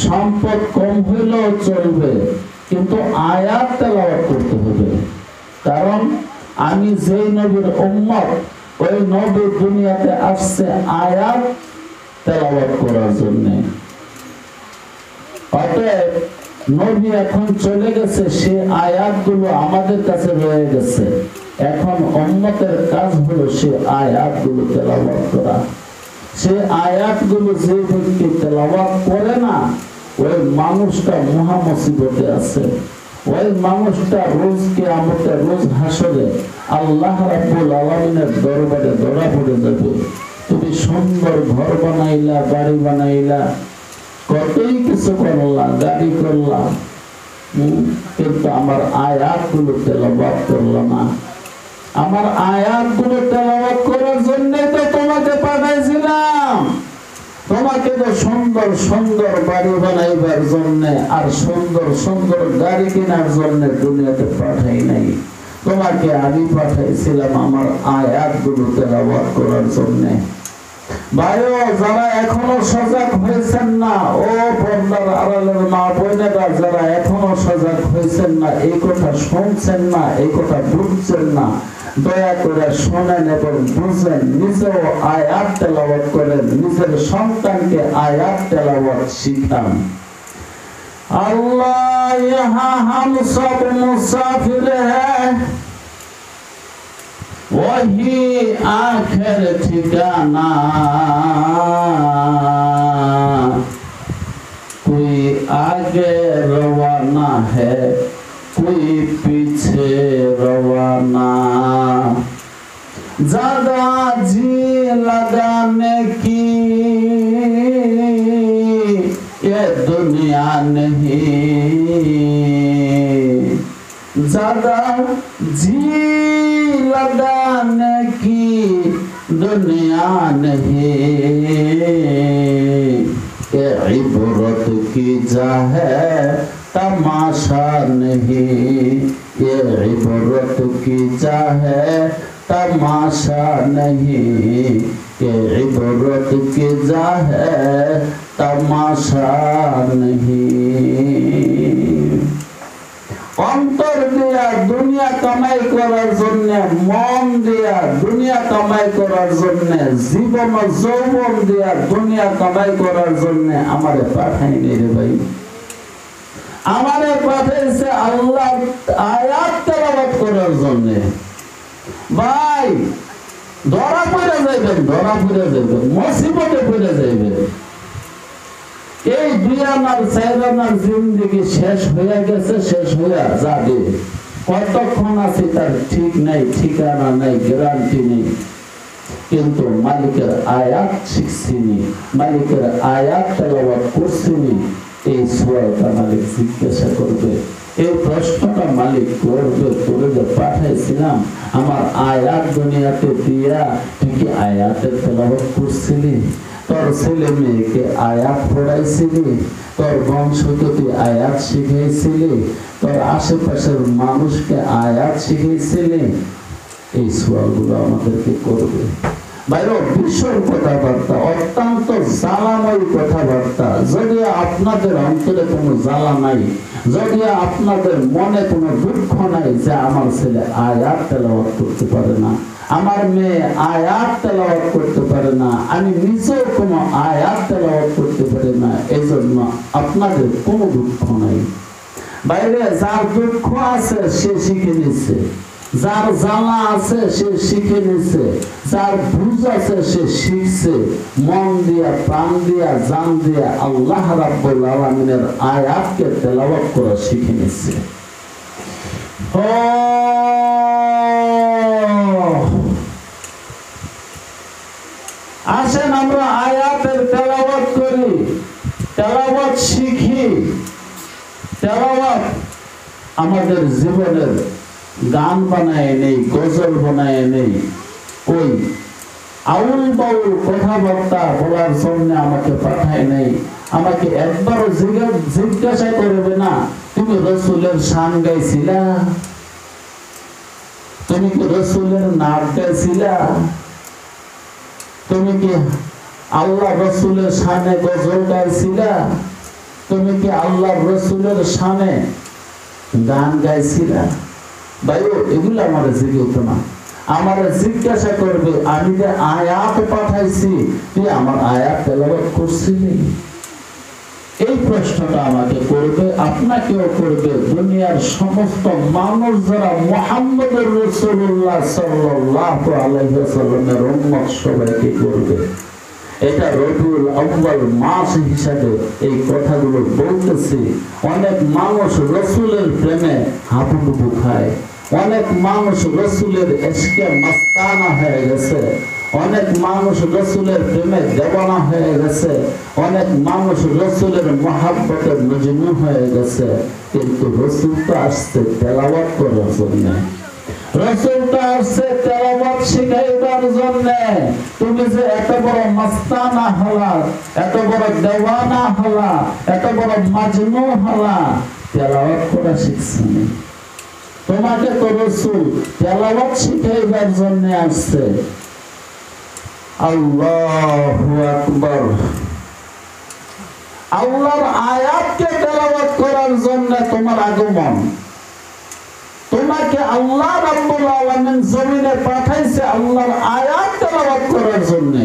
S1: সম্পদ কম হইলেও চলবে কিন্তু আয়াত তেলাওয়াত করতে হবে। কারণ আমি যেই নবীর উম্মত, ওই নবী দুনিয়াতে আসছে আয়াত তেলাওয়াত করার জন্য। অতএব নবী এখন চলে গেছে, সে আয়াতগুলো আমাদের কাছে রয়ে গেছে। এখন উম্মতের কাজ হলো সে আয়াতগুলো তেলাওয়াত করা। সে আয়াতগুলো যে ব্যক্তি তেলাওয়াত করে না, ওই মানুষটা মহা মুসিবতে আছে। ওই মানুষটা রোজ কিয়ামতে, রোজ হাসরে আল্লাহ রাব্বুল আলামিনের দরবারে ধরা পড়ে যাবে। তুমি সুন্দর ঘর বানাইলা, বাড়ি বানাইলা, কতই কিছু করলা, গাড়ি করলা, কিন্তু আমার আয়াতগুলো তেলাওয়াত করলো না। আমার আয়াতগুলো তেলাওয়াত করার জন্য তো তোমাকে পাঠাইছিলাম। তোমাকে তো সুন্দর সুন্দর বাড়ি বানাইবার জন্য আর সুন্দর সুন্দর গাড়ি কেনার জন্য দুনিয়াতে পাঠাই নাই। তোমাকে আমি পাঠাইছিলাম আমার আয়াতগুলো তেলাওয়াত করার জন্য। ভাইও, যারা এখনো সজাগ হয়েছেন না, ও পর্দার আড়ালের মা বোনেরা যারা এখনো সজাগ হয়েছেন না, এই কথা শুনছেন না, এই কথা বুঝছেন না, দয়া করে শোনেন এবং বুঝেন, নিজেও আয়াত তেলাওয়াত করেন, নিজের সন্তানকে আয়াত তেলাওয়াত শিখান। अल्लाह यहाँ हम सब मुसाफिर है, वही आखिर ठिकाना। कोई आगे रवाना है, कोई पीछे रवाना। ज्यादा जी लगाने की ये दुनिया नहीं, ज्यादा जी लगाने की दुनिया नहीं। ये इबरत की जा है तमाशा नहीं, ये इबरत की जा है तमाशा नहीं, ये इबरत की जा है तमाशा नहीं। অন্তর দিয়া দুনিয়া কামাই করার জন্য, মন দিয়া দুনিয়া কামাই করার জন্য, জীবন যৌবন দিয়া দুনিয়া কামাই করার জন্য আমারে পাঠাইনি রে ভাই। আমারে পাঠাইছে আল্লাহ আয়াত তেলাওয়াত করার জন্য। ভাই, ধরা পড়ে যাইবেন, ধরা পড়ে যাইবেন, মুসিবতে পড়ে যাইবেন। এই দুই আনার চার আনার জিন্দেগি শেষ হয়ে গেছে, শেষ হয়ে যাবে। কতক্ষণ আছে তার ঠিক নাই, ঠিকানা নাই, গ্যারান্টি নেই। কিন্তু মালিকের আয়াত শিখছিনি, মালিকের আয়াত তেলাওয়াত করছিনি, এই সওয়ালটা মালিক জিজ্ঞাসা করবে, এই প্রশ্নটা মালিক করবে। করে যে পাঠাইছিলাম আমার আয়াত দুনিয়াতে দিয়া, তুই কি আয়াতের তেলাওয়াত করছিলি? তোর ছেলে মেয়েকে আয়াত পড়াইছিলি? তোর বংশকে তুই আয়াত শিখাইছিলি? তোর আশেপাশের মানুষকে আয়াত শিখাইছিলি? এই সওয়ালগুলো আমাদেরকে করবে। বাইরে ভীষণ কথাবার্তা, অত্যন্ত জ্বালাময় কথাবার্তা। যদি আপনাদের অন্তরে কোনো জ্বালা নাই, যদি আপনাদের মনে কোনো দুঃখ নাই যে আমার ছেলে আয়াত তেলাওয়াত করতে পারে না, আমার মেয়ে আয়াত তেলাওয়াত করতে পারে না, আমি নিজেও কোনো আয়াত তেলাওয়াত করতে পারি না, এই জন্য আপনাদের কোনো দুঃখ নাই। বাইরে যার দুঃখ আছে সে শিখে নিচ্ছে, যার জ্বালা আছে সে শিখে নিচ্ছে, যার বুঝ আছে সে শিখছে। মন দিয়া, প্রাণ দিয়া, জান দিয়া আল্লাহ রাব্বুল আলামিনের আয়াতকে তেলাওয়াত করা শিখে নিচ্ছে। আসেন আমরা আয়াতের তেলাওয়াত করি, তেলাওয়াত শিখি। তেলাওয়াত আমাদের জীবনের গান বানায় নেই, গজল বানায় নেই। ওই আউল বাউল কথাবার্তা বলার জন্য আমাকে পাঠায় নাই। আমাকে একবারও জিজ্ঞাসা করবে না, তুমি রসুলের শান গাইছিলা? তুমি কি রসুলের নাম গাইছিলা? তুমি কি আল্লাহ রসুলের শানে গজল গাইছিলা? তুমি কি আল্লাহ রসুলের শানে গান গাইছিলা? ভাই, এগুলো আমার জিজ্ঞেস না। আমার জিজ্ঞাসা করবে, আমি যে আয়াত পাঠাইছি তুই আমার আয়াত তেলাওয়াত করছিলি? এই প্রশ্নটা আমাকে করবে, আপনাকেও করবে, দুনিয়ার সমস্ত মানুষ যারা মুহাম্মদুর রাসূলুল্লাহ সাল্লাল্লাহু আলাইহি ওয়াসাল্লামের উম্মত সবাইকে করবে। এটা রবিউল আউয়াল মাস হিসাবে এই কথাগুলো বলতেছি। অনেক মানুষ রসুলের প্রেমে হাবুডুবু খায়, অনেক মানুষ রসুলের ইশকে মাস্তানা হয়ে গেছে, অনেক মানুষ রাসূলের প্রেমে দেওয়ানা হয়ে গেছে, অনেক মানুষ রাসূলের মহব্বতে মজনু হয়ে গেছে, কিন্তু রাসূল তো আসছে তেলাওয়াত করার জন্য। রাসূলটা আসছে তেলাওয়াত শিখাইবার জন্য। তুমি যে এত বড় মাস্তানা হলা, এত বড় দেওয়ানা হলা, এত বড় মাজনু হলা, তেলাওয়াত করা শিখছো না। তোমাকে তো রাসূল তেলাওয়াত শিখাইবার জন্য আসছে। আল্লাহু আকবার। আল্লাহর আয়াতকে তেলাওয়াত করার জন্য তোমার আগমন। তোমাকে আল্লাহ রাব্বুল আলামিন জমিনে পাঠাইছে আল্লাহর আয়াত তেলাওয়াত করার জন্য।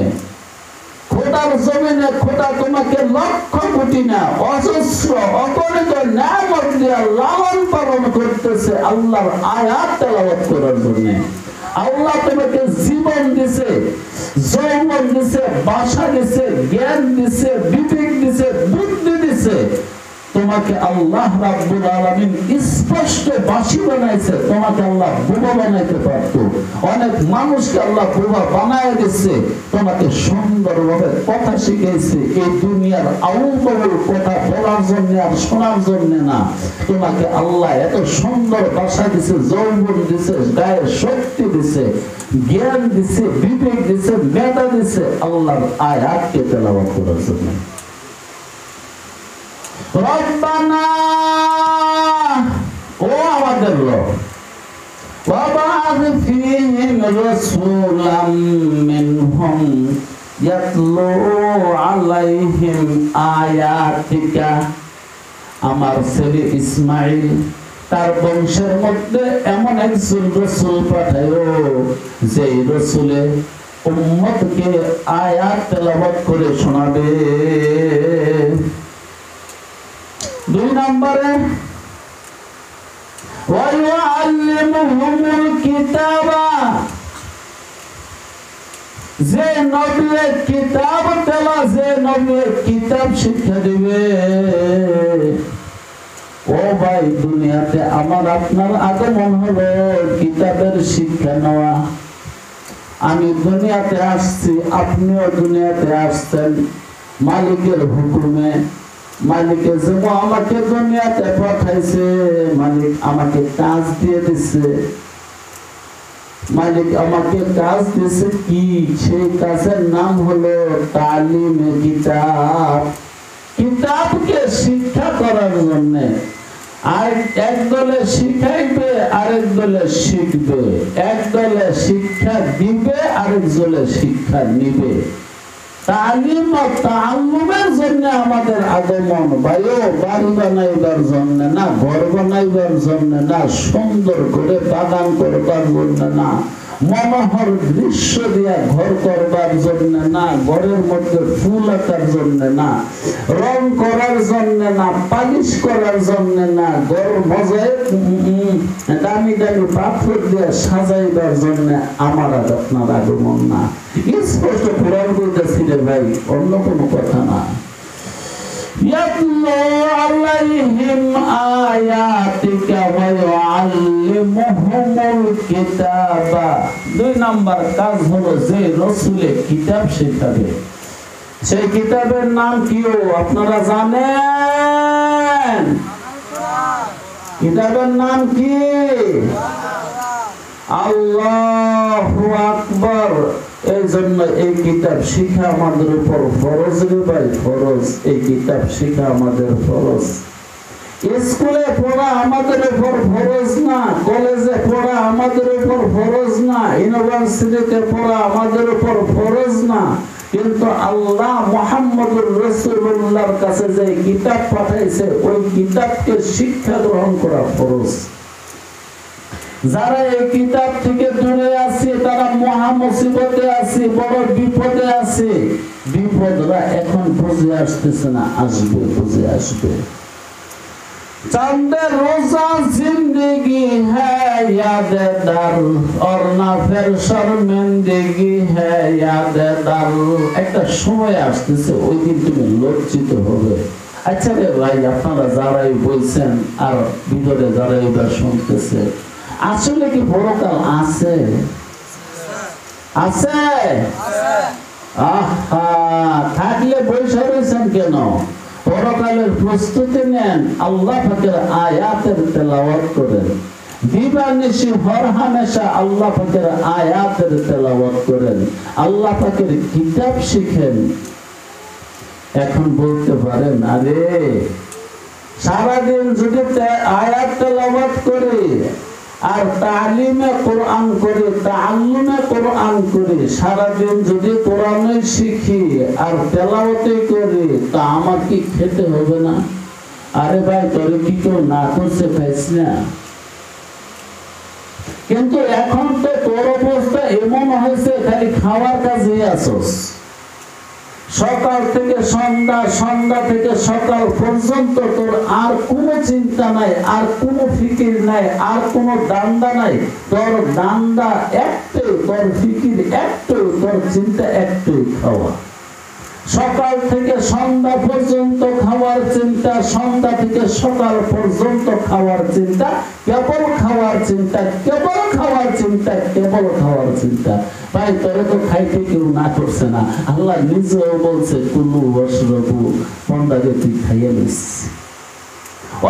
S1: খোদার জমিনে খোদা তোমাকে লক্ষ কোটি না অজস্র অগণিত নিয়ামত দিয়ে লালন পালন করতেছে আল্লাহর আয়াত তেলাওয়াত করার জন্য। আল্লাহ তোমাকে জীবন দিছে, যৌবন দিছে, ভাষা দিছে, জ্ঞান দিছে, বিবেক দিছে, বুদ্ধি দিছে। তোমাকে আল্লাহ রাব্বুল আলামিন স্পষ্ট বাসী বানাইছে। তোমাকে আল্লাহ বোবা বানাইতে পারতো। অনেক মানুষকে আল্লাহ বোবা বানায় দিচ্ছে। তোমাকে সুন্দরভাবে কথা শিখাইছে এই দুনিয়ার আউল বাউল কথা বলার জন্য আর শোনার জন্য না। তোমাকে আল্লাহ এত সুন্দর ভাষা দিছে, যৌবন দিছে, গায়ে শক্তি দিছে, জ্ঞান দিছে, বিবেক দিছে, মেধা দিছে আল্লাহর আয়াতকে তেলাওয়াত করার জন্য। রব্বানা, ও আমাদের রব, ওয়াবা'আথ ফীহিম রাসূলাম মিনহুম ইয়াতলু আলাইহিম আয়াতিকা। আমার ছেলে ইসমাইল তার বংশের মধ্যে এমন একজন রাসূল পাঠায়ো যে রাসূলে উম্মতকে আয়াত তেলাওয়াত করে শোনাবে। 2 নম্বরে ওয়ায়ুআল্লিমুহুমুল কিতাবা, যে নবী কিতাব তেলা, যে নবী কিতাব শিক্ষা দিবে। ও ভাই, দুনিয়াতে আমার আপনার আগমন হলো কিতাবের শিক্ষা নেওয়া। আমি দুনিয়াতে আসছি, আপনিও দুনিয়াতে আসছেন মালিকের হুকুমে। মালিকে যেমন আমাকে দুনিয়াতে পাঠাইছে, মালিক আমাকে কাজ দিয়ে দিছে। মালিক আমাকে কাজ দিছে কি? সেই কাজের নাম হলো তালিমে কিতাব। কিতাবকে শিক্ষা করার জন্য। আর এক দলে শিখাইবে, আরেক দলে শিখবে। এক দলে শিক্ষা দিবে, আরেক দলে শিক্ষা নিবে। তালিম ও তাআল্লুমের জন্য আমাদের আগমন। ভাইও, বাড়ি বানাইবার জন্য না, ঘর বানাইবার জন্য না, সুন্দর করে বাগান করবার জন্য না, মনোহর দৃশ্য দিয়া ঘর করবার জন্য না, ঘরের মধ্যে ফুল আঁকার জন্য না, রং করার জন্য না, পালিশ করার জন্য না, ঘর মজায় দামি দামি পাথর দিয়ে সাজাইবার জন্য আমার আর আপনার আগমন না। স্পষ্ট কোরআন বলতেছি রে ভাই, অন্য কোনো কথা না। ইয়াতলু আলাইহিম আয়াতিকা ওয়া ইউআল্লিমুহুমুল কিতাবা। 2 নম্বর কাজ হলো যে রাসূলে কিতাব শিখাবে। সেই কিতাবের নাম কি আপনারা জানেন? কিতাবের নাম কি? আল্লাহু আকবার। এই জন্য এই কিতাব শিখা আমাদের উপর ফরজ রে ভাই, ফরজ। এই কিতাব শিখা আমাদের ফরজ। স্কুলে পড়া আমাদের উপর ফরজ না, কলেজে পড়া আমাদের উপর ফরজ না, ইউনিভার্সিটিতে পড়া আমাদের উপর ফরজ না। কিন্তু আল্লাহ মুহাম্মদুর রাসূলুল্লাহর কাছে যে কিতাব পাঠাইছে, ওই কিতাবকে শিক্ষা গ্রহণ করা ফরজ। যারা এই কিতাব থেকে দূরে আছে তারা মহা মুসিবতে আছে, বড় বিপদে আছে। বিপদরা এখন বুঝে আসতেছে না, আসবে, বুঝে আসবে। চাঁদে রোজা জিंदगी है यादेदार और ना फिर शर्मिंदगी है यादेदार। একটা সময় আসতেছে, ওই দিন তুমি লজ্জিত হবে। আচ্ছা রে ভাই, আপনারা যারাই বলছেন আর ভিতরে যারা এবার শুনতেছে, আসলে কি পরকাল আছে? আছে? আহা, থাকলে বসে রয়েছেন কেন? পরকালের প্রস্তুতি নেন, আল্লাহ পাকের আয়াতের তেলাওয়াত করেন, দিবানিশি হরহামেশা আল্লাহ পাকের আয়াতের তেলাওয়াত করেন, আল্লাহ পাকের কিতাব শিখেন। এখন বলতে পারেন, আরে সারাদিন যদি আয়াত তেলাওয়াত করে আর তালিমে কোরআন করে, তাআল্লুমে কোরআন করে, সারাদিন যদি কোরআনে শিখি আর তেলাওয়াতে করি, তা আমার কি খেতে হবে না? আরে ভাই, তোরে কি কেউ না করছে খাইস না? কিন্তু এখন তো তোর অবস্থা এমন হয়েছে, খালি খাওয়ার কাজে আসস। সকাল থেকে সন্ধ্যা, সন্ধ্যা থেকে সকাল পর্যন্ত তোর আর কোনো চিন্তা নাই, আর কোনো ফিকির নাই, আর কোনো দান্দা নাই। তোর দান্দা একটাই, তোর ফিকির একটাই, তোর চিন্তা একটাই, খাওয়া। সকাল থেকে সন্ধ্যা পর্যন্ত খাওয়ার চিন্তা, সন্ধ্যা থেকে সকাল পর্যন্ত খাওয়ার চিন্তা, কেবল খাওয়ার চিন্তা, কেবল খাওয়ার চিন্তা, কেবল খাওয়ার চিন্তা। ভাই, তোরে তো খাইতে কেউ না করছে না, আল্লাহ নিজেও বলছে কুলু ওয়াশরাবু, বান্দাকে তুই খাইয়ে নিস।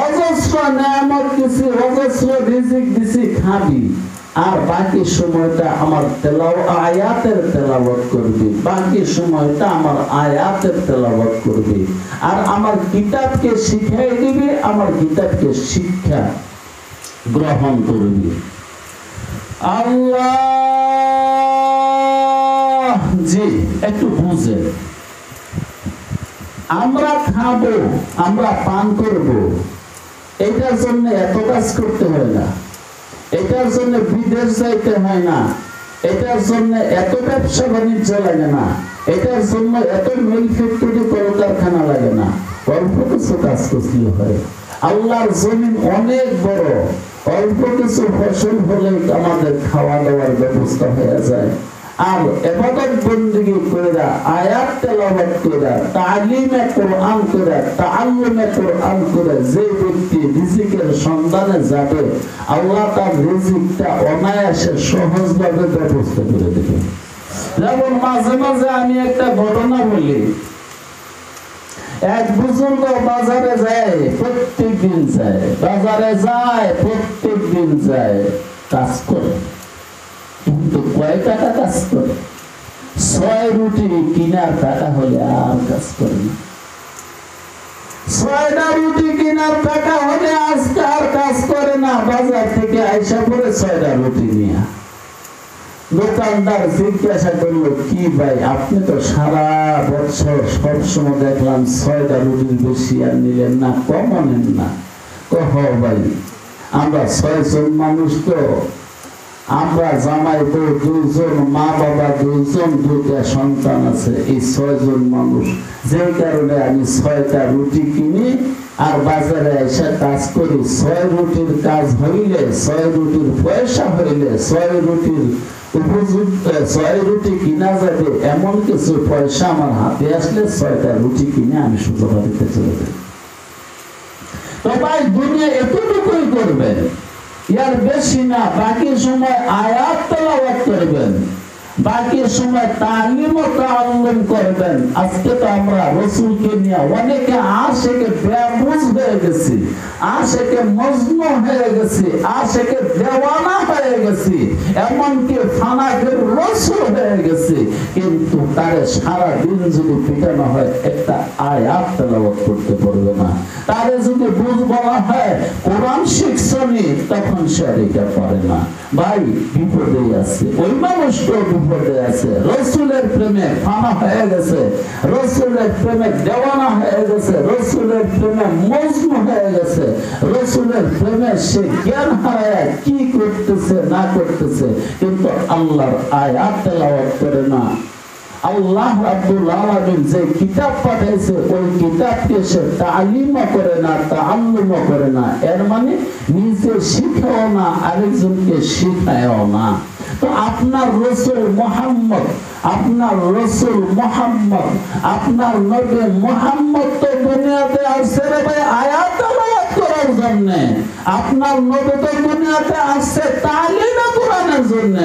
S1: অজস্র নিয়ামত দিছি, অজস্র রিজিক দিছি, খাবি। আর বাকি সময়টা আমার আয়াতের তেলাওয়াত করবি, বাকি সময়টা আমার আয়াতের তেলাওয়াত করবি, আর আমার কিতাবকে শিখাই দিবি, আমার কিতাবকে শিক্ষা গ্রহণ করবি। আল্লাহ জি, একটু বুঝে, আমরা খাবো, আমরা পান করব, এটার জন্য এত কাজ করতে হয় না, এটার জন্য বিদেশ যাইতে হয় না, এটার জন্য এত ব্যবসা বাণিজ্য লাগে না, এটার জন্য এত মিল ফ্যাক্টরি কলকারখানা লাগে না, অল্প কিছু কাজ করতে হয়। আল্লাহর জমিন অনেক বড়, অল্প কিছু ফসল হলে আমাদের খাওয়া দাওয়ার ব্যবস্থা হয়ে যায়। আর ইবাদত বندگی কইরা, আয়াত তেলাওয়াত কইরা, তালিমে কোরআন কইরা, তাআল্লুমে কোরআন কইরা যে ব্যক্তি রিজিকের সন্ধানে যাবে, আল্লাহ তার রিজিকটা অনায়াসে সহজভাবে ব্যবস্থা করে দেবেন। যেমন মাঝে মাঝে আমি একটা ঘটনা বলি। এক বুজুর্গ বাজারে যায়, প্রত্যেক দিন যায়, বাজারে যায়, প্রত্যেক দিন যায়, কাজ করে, কিন্তু কয় টাকা কাজ করে? 6 রুটি কিনার টাকা হলে আর কাজ করে না। 6টা রুটি কিনার টাকা হলে আজকে আর কাজ করে না। বাজার থেকে আইসা পরে 6টা রুটি নিয়ে দোকানদার জিজ্ঞাসা করলো, কি ভাই, আপনি তো সারা বছর সবসময় দেখলাম 6টা রুটির বেশি আর নিলেন না, কম নেন না? কহ ভাই, আমরা 6 জন মানুষ, তো আমরা জামাই বউ 2 জন, মা বাবা 2 জন, 2টা সন্তান আছে, এই 6 জন মানুষ। যে কারণে আমি 6টা রুটি কিনি আর বাজারে এসে কাজ করি। 6 রুটির কাজ হইলে, 6 রুটির পয়সা হইলে, 6 রুটির উপযুক্ত 6 রুটি কিনা যাবে এমন কিছু পয়সা আমার হাতে আসলে 6টা রুটি কিনে আমি সোজা বাড়িতে চলে যাই। তো ভাই, দুনিয়া এতটুকুই করবেন, ইয়ার বেশি না। বাকি সময় আয়াত তেলাওয়াত করবেন, বাকি সময় তালিম ও তাআল্লুম করবেন। আজকে তো আমরা রাসূলকে নিয়ে অনেকে আশিকে বেবুজ হয়ে গেছি, আশিকে মজনু হয়ে গেছি, আশিকে দেওয়ানা হয়ে গেছি, এমনকি ফানাকের রাসূল হয়ে গেছি। কিন্তু তারে সারা দিন যদি পিটানো হয়, একটা আয়াত তেলাওয়াত করতে পারবে না। তারে যদি বুঝ বলা হয় কোরআন শিখছনি, তখন সে এটা পারে না। ভাই, বিপদে আছে, ওই মানুষটাও বিপদে আছে। রাসূলের প্রেমে ফানা হয়ে গেছে, রাসূলের প্রেমে দেওয়ানা হয়ে গেছে, রাসূলের প্রেমে মজনু হয়ে গেছে, রাসূলের প্রেমে সে জ্ঞান হারায় কি করতেছে না করতেছে, কিন্তু আল্লাহর আয়াত তেলাওয়াত করে না। আল্লাহ রাব্বুল আলামিন যে কিতাব পাঠাইছে, ওই কিতাবকে সে তালিম করে না, তাআল্লুম করে না। এর মানে নিজে শিখাও না, আরেকজনকে শিখায়ও না। তো আপনার রাসূল মুহাম্মদ, আপনার রাসূল মুহাম্মদ, আপনার নবী মুহাম্মদ তো দুনিয়াতে আসছে রে ভাই আয়াত তেলাওয়াত করার করার জন্য। আপনার নবী তো দুনিয়াতে আসছে তালিমে কোরআনের জন্য।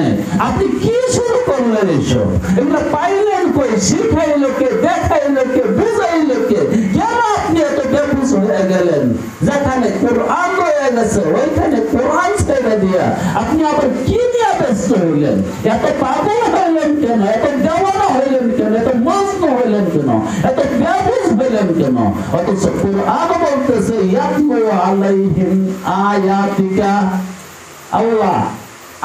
S1: আপনি কি শুরু করলেন এসব? এগুলো পাইলেন কই? শিখাইলো কে? দেখাইলো কে? বুঝাইলো কে? কেন আপনি এত বেবুঝ হয়ে গেলেন? যেখানে কোরআন রয়ে গেছে ওইখানে কোরআন ছেড়ে দিয়া আপনি আবার কি নিয়ে ব্যস্ত হইলেন? এত পাগল হইলেন কেন? এত দেওয়ানা হইলেন কেন? এত মস্ত হইলেন কেন? এত বেবুঝ হইলেন কেন? অথচ কোরআন বলতেছে ইয়াতলু আলাইহিম আয়াতিকা। আল্লাহ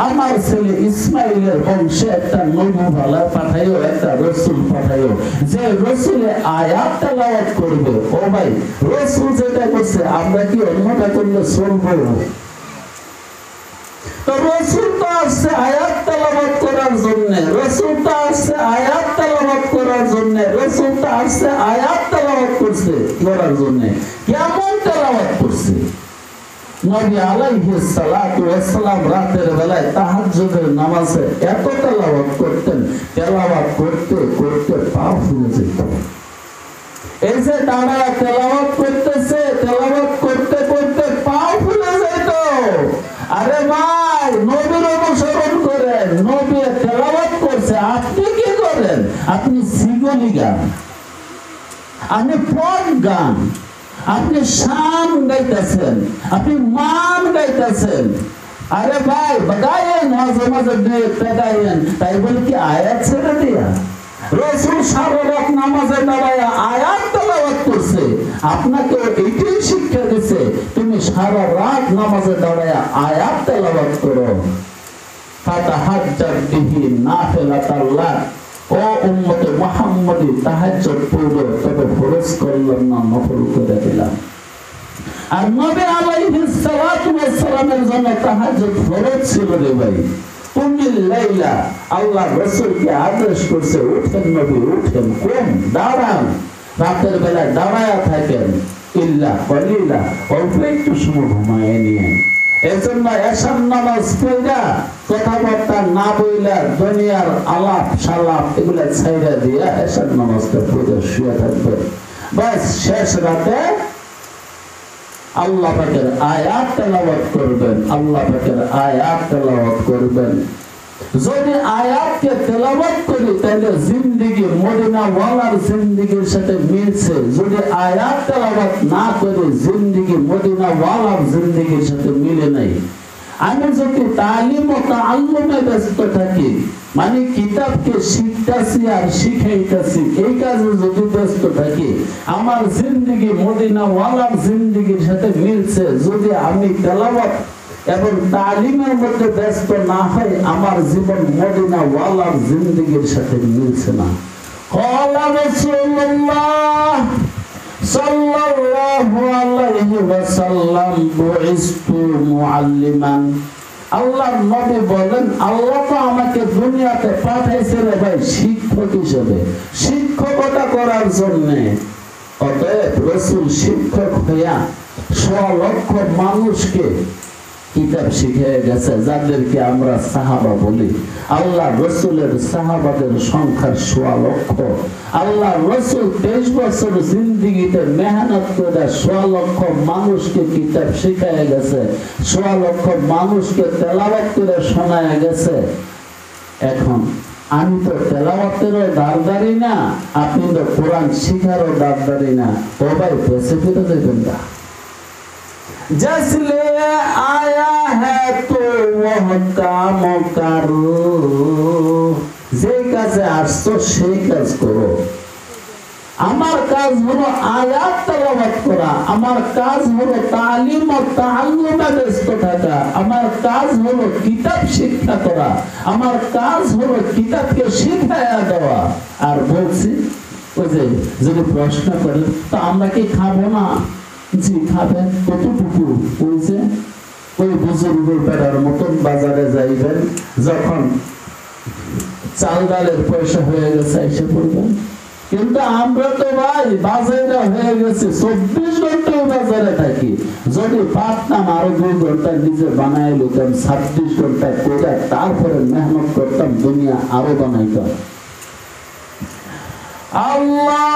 S1: আমার ছেলে ইসমাইলের বংশে একটা নবী ভালা পাঠাইও, একটা রসুল পাঠাইও, যে রসুলে আয়াত তেলাওয়াত করবে। ও ভাই, রসুল যেটা করছে আমরা কি অন্যটা করলে চলবো? তো রসুল তো আসছে আয়াত তেলাওয়াত করার জন্য, রসুল তো আসছে আয়াত তেলাওয়াত করার জন্য, রসুল তো আসছে আয়াত তেলাওয়াত করছে করার জন্য। কেমন তেলাওয়াত করছে? নবী আলাইহিস সালাতু ওয়াস সালাম রাতের বেলায় তাহাজ্জুদের নামাজে এত তেলাওয়াত করতেন, তেলাওয়াত করতে করতে পা ফুলে যেত। এই যে দাঁড়ায় তেলাওয়াত করতেছে, তেলাওয়াত করতে করতে পা ফুলে যেত। আরে ভাই, নবীর অনুসরণ করেন, নবী তেলাওয়াত করছে, আপনি কি করেন? আপনি সিগলি গান, আপনি পদ গান, আপনি শান গাইতেছেন, আপনি মান গাইতেছেন। আরে ভাই, গায়েন, মাঝে মাঝে দুইটা গায়েন, তাই বলে কি আয়াত ছেড়ে দিয়া? রসুল সারা রাত নামাজে দাঁড়ায় আয়াত তেলাওয়াত করছে, আপনাকে এইটাই শিক্ষা দিছে তুমি সারা রাত নামাজে দাঁড়ায় আয়াত তেলাওয়াত করো। ফাতাহাজ্জাত বিহি নাফিলাতাল লাক। ও উম্মতে মুহাম্মাদি, তাহাজ্জুদ পড়ো, তবে ফরজ করলাম না, নফল করে দিলাম। আর নবী আলাইহিস সালাতু ওয়াস সালামের জন্য তাহাজ্জুদ ফরজ ছিল রে ভাই। কুমিল লাইলা, আল্লাহ রাসূলকে আদেশ করছে, উঠেন নবী, উঠেন, কোন দাঁড়ান, রাতের বেলা দাঁড়ায়া থাকেন, ইল্লা কলিলা, অল্প একটু সময় ঘুমায় নিয়ে। এজন্য এশার নামাজ পড়া, কথাবার্তা না বইলা, দুনিয়ার আলাপ সালাপ এগুলা ছাইড়া দিয়া এশার নামাজটা পড়ে শুয়ে থাকবেন। বাস শেষ রাতে আল্লাহ পাকের আয়াত তেলাওয়াত করবেন, আল্লাহ পাকের আয়াত তেলাওয়াত করবেন। যদি আয়াতকে তেলাওয়াত করি তাহলে জিন্দেগি মদিনা ওয়ালার জিন্দেগির সাথে মিলছে। যদি আয়াত তেলাওয়াত না করি জিন্দেগি মদিনা ওয়ালার জিন্দেগির সাথে মিলে নাই। আমি যদি তালিম ও তাআল্লুমে ব্যস্ত থাকি, মানে কিতাবকে শিখতাছি আর শিখাইতাছি, এই কাজে যদি ব্যস্ত থাকি, আমার জিন্দেগি মদিনা ওয়ালার জিন্দেগির সাথে মিলছে। যদি আমি তেলাওয়াত এবং তালিমের মধ্যে ব্যস্ত না হয়, আমার জীবন মদিনা ওয়ালার জিন্দেগির সাথে মিলছে না। ক্বালা রাসূলুল্লাহ সাল্লাল্লাহু আলাইহি ওয়াসাল্লাম বুইস্তু মুআল্লিমান। আল্লাহর নবী বলেন, আল্লাহ তো আমাকে দুনিয়াতে পাঠাইছে রে ভাই শিক্ষক হিসেবে, শিক্ষকতা করার জন্য। অতএব রাসূল শিক্ষক হইয়া 100 লক্ষ মানুষকে কিতাব শিখিয়ে গেছে, যাদেরকে আমরা সাহাবা বলি। আল্লাহ রসুলের সাহাবাদের সংখ্যা 100 লক্ষ। আল্লাহ রসুল 23 বছর জিন্দেগিতে মেহনত করে 100 লক্ষ মানুষকে কিতাব শিখিয়ে গেছে, 100 লক্ষ মানুষকে তেলাওয়াত করে শোনায় গেছে। এখন আমি তো তেলাওয়াতেরও দারদারি না, আপনি তো কোরআন শিখারও দারদারি না। ও ভাই, পেছে ফিরে যাবেন না। जैसे आया है तो वह काम करो, যে কাজে আসছো সেই কাজ করো। আমার কাজ হলো আয়াত তেলাওয়াত করা, আমার কাজ হলো তালিম ও তাআল্লুমে ব্যস্ত থাকা, আমার কাজ হলো কিতাব শিক্ষা করা, আমার কাজ হলো কিতাবকে শিখায়া দেওয়া। আর বলছি, ওই যে যদি প্রশ্ন করেন তো আমরা কি খাবো না? জি খাবেন। কতটুকু? ওই যে ওই বুজুর্গের বেড়ার মতন বাজারে যাইবেন, যখন চাল ডালের পয়সা হয়ে গেছে এসে পড়বেন। কিন্তু আমরা তো ভাই বাজারে হয়ে গেছে 24 ঘন্টা বাজারে থাকি। যদি পারতাম আরো 2 ঘন্টা নিজে বানাই লইতাম, 26 ঘন্টা করে তারপরে মেহনত করতাম, দুনিয়া আরো বানাইতাম। আল্লাহ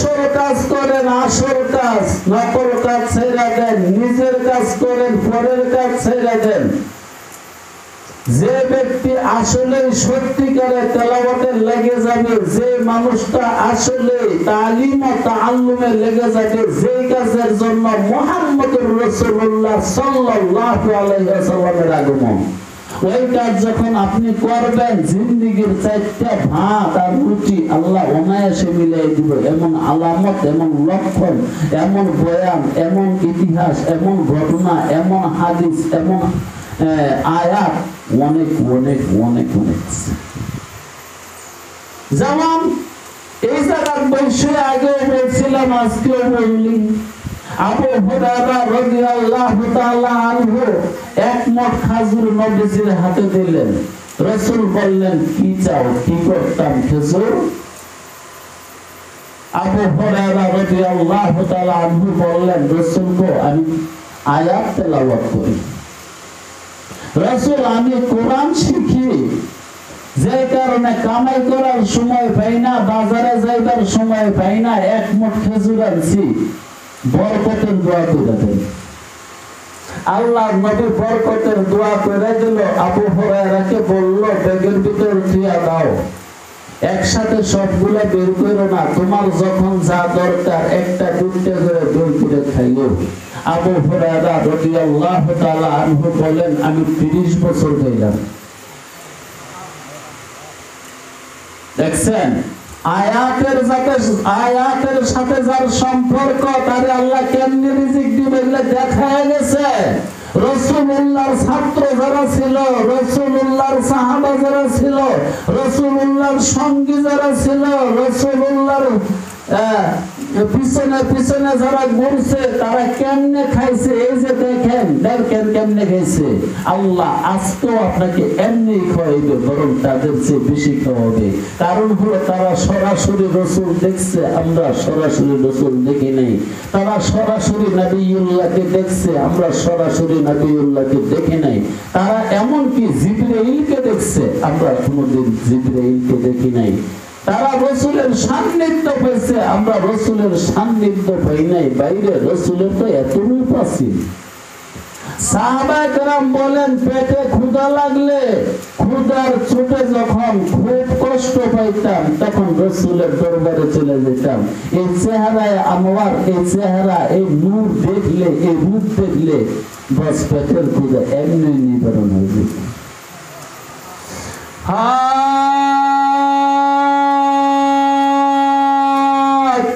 S1: আসল কাজ করেন, আসল কাজ, নকল কাজ ছেড়ে দেন, নিজের কাজ করেন, পরের কাজ ছেড়ে দেন। যে ব্যক্তি আসলে সত্যিকারে তেলাওয়াতে লেগে যাবে, যে মানুষটা আসলে তালিম ও তাআল্লুমে লেগে যাবে, যে কাজের জন্য মুহাম্মদুর রাসূলুল্লাহ সাল্লাল্লাহু আলাইহি ওয়াসাল্লামের আগমন, ওই কাজ যখন আপনি করবেন, জিন্দেগীর চারটা ভাত আর রুটি আল্লাহ অনায়াসে মিলাই দিব। এমন আলামত, এমন লক্ষণ, এমন বয়ান, এমন ইতিহাস, এমন ঘটনা, এমন হাদিস, এমন আয়াত অনেক অনেক অনেক অনেক। যেমন এই জায়গার বৈশে আগে বলছিলাম, আজকেও বললি, আবু হুরায়রা রাদিয়াল্লাহু তাআলা আনহু এক মুঠ খাজুর নবীজির হাতে দিলেন। রাসূল বললেন, কি চাও, কি করতাম খেজুর? আবু হুরায়রা রাদিয়াল্লাহু তাআলা আনহু বললেন, রাসূল গো, আমি আয়াত তেলাওয়াত করি। রাসূল, আমি কোরআন শিখি, যে কারণে কামাই করার সময় পাই না, বাজারে যাইবার সময় পাই না, এক মুঠ খেজুর আনছি, বরকতের দোয়া করে দেন। আল্লাহর নবী বরকতের দোয়া করে দিল। আবু হুরায়রাকে বলল, ব্যাগের ভিতর দিয়া দাও, একসাথে সবগুলা বের করো না, তোমার যখন যা দরকার একটা দুইটা করে বের করে খাইও। আবু হুরায়রা রাদিয়াল্লাহু তাআলা আনহু বলেন, আমি 30 বছর হইলাম। দেখছেন, আয়াতের সাথে যার সম্পর্ক, তারে আল্লাহ কেমনে রিজিক দিবে দেখা গেছে। রাসূলুল্লাহর ছাত্র যারা ছিল, রাসূলুল্লাহর সাহাবা যারা ছিল, রাসূলুল্লাহর সঙ্গী যারা ছিল, রাসূলুল্লাহর পিছনে পিছনে যারা ঘুরছে, তারা কেমনে খাইছে, এই যে দেখেন কেমনে খাইছে। আল্লাহ আজকেও আপনাকে এমনি খাওয়াইবে, বরং তাদের চেয়ে বেশি খাওয়াবে। কারণ হলো তারা সরাসরি রাসূল দেখছে, আমরা সরাসরি রাসূল দেখি নাই। তারা সরাসরি নবিয়ুল্লাহকে দেখছে, আমরা সরাসরি নবিয়ুল্লাহকে দেখি নাই। তারা এমনকি জিবরাইলকে দেখছে, আমরা কোনোদিন জিবরাইলকে দেখি নাই। তারা রাসূলের সান্নিধ্য পেয়েছে, আমরা রাসূলের সান্নিধ্য পাই নাই। বাইরে রাসূলের তো এত রূপ আছে। সাহাবায়ে কেরাম বলেন, পেটে ক্ষুধা লাগলে, ক্ষুধার চোটে যখন খুব কষ্ট পাইতাম, তখন রাসূলের দরবারে চলে যেতাম। এই চেহারায় আনোয়ার, এই চেহারা, এই নূর দেখলে, এই রূপ দেখলে বস পেটের ক্ষুধা এমনি নিবারণ হয়ে যেত।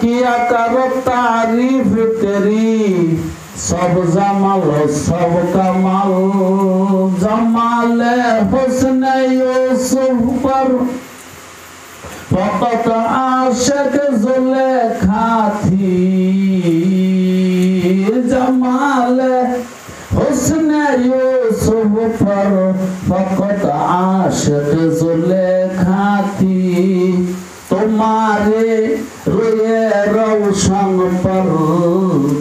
S1: किया करो तारीफ तेरी, सब जमाल सब कमाल, जमाल हुस्न यूसुफ पर फकत आशिक जुलेखा थी, जमाल हुस्न यूसुफ पर फकत आशिक जुलेखा थी, तुम्हारे रोए रोशन पर,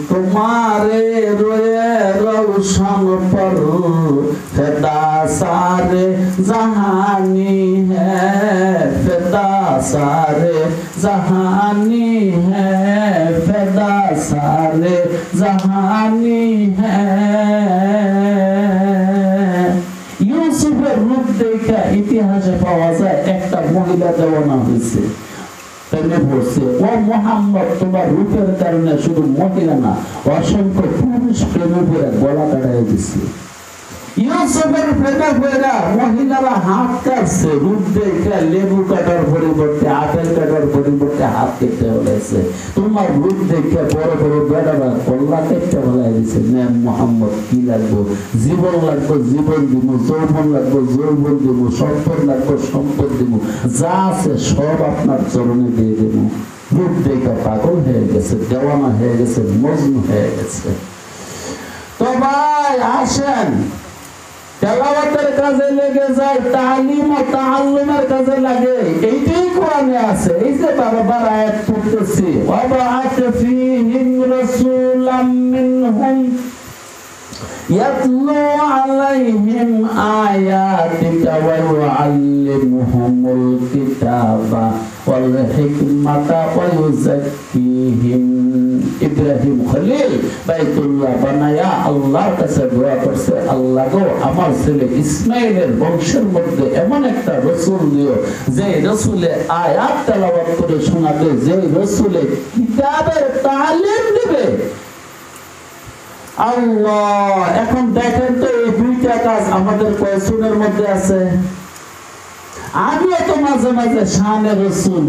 S1: तुम्हारे रोए रोशन पर फिदा सारे जहानी है, फिदा सारे जहानी है, फिदा सारे जहानी है। ইউসুফের রূপ দেখা ইতিহাসে পাওয়া যায়, একটা মহিলা দেওয়ানা হয়েছে, প্রেমে পড়ছে। ও মুহাম্মদ, তোমার রূপের কারণে শুধু মহিলা না, অসংখ্য পুরুষ প্রেমে পড়ে গলা দাঁড়ায় দিচ্ছে। ইউসুফের প্রেমে পড়ে মহিলারা হাত কাটছে, রূপ দেখে লেবু কাটার পরিবর্তে, আপেল কাটার পরিবর্তে হাত কেটে বলেছে। তোমার রূপ দেখে বড় বড় বেড়ারা কল্লা কেটে বলাই দিছে। ম্যাম মুহাম্মদ, কি লাগবো? জীবন লাগবো, জীবন দিব, যৌবন লাগবো, যৌবন দিব, সম্পদ লাগবো, সম্পদ দিব, যা আছে সব আপনার চরণে দিয়ে দেব। রূপ দেখে পাগল হয়ে গেছে, দেওয়ানা হয়ে গেছে, মজনু হয়ে গেছে। তো ভাই আসেন, তেলাওয়াতের কাজে লেগে যায়, তালিম ও তাআল্লুমের কাজে লাগে। এইটাই কোরআনে আছে। এই যে বারবার আয়াত পড়তেছি, ওয়া বা'আথ ফীহিম রাসূলাম মিনহুম ইয়াতলু আলাইহিম আয়াতিকা ওয়া ইউআল্লিমুহুমুল কিতাবা ওয়াল হিকমাতা ওয়া ইউযাক্কিহিম। ইব্রাহিম খলিল বাইতুল্লাহ বানায়া আল্লাহর কাছে দোয়া করছে, আল্লাহ গো আমার ছেলে ইসমাইলের বংশের মধ্যে এমন একটা রাসূল দিও যে রাসূলে আয়াত তেলাওয়াত করে শোনাবে, যে রাসূলে কিতাবের তালিম দিবে। আল্লাহ, এখন দেখেন তো এই দুইটা কাজ আমাদের কয়জনের মধ্যে আছে? আমিও তো মাঝে মাঝে শানে রাসূল,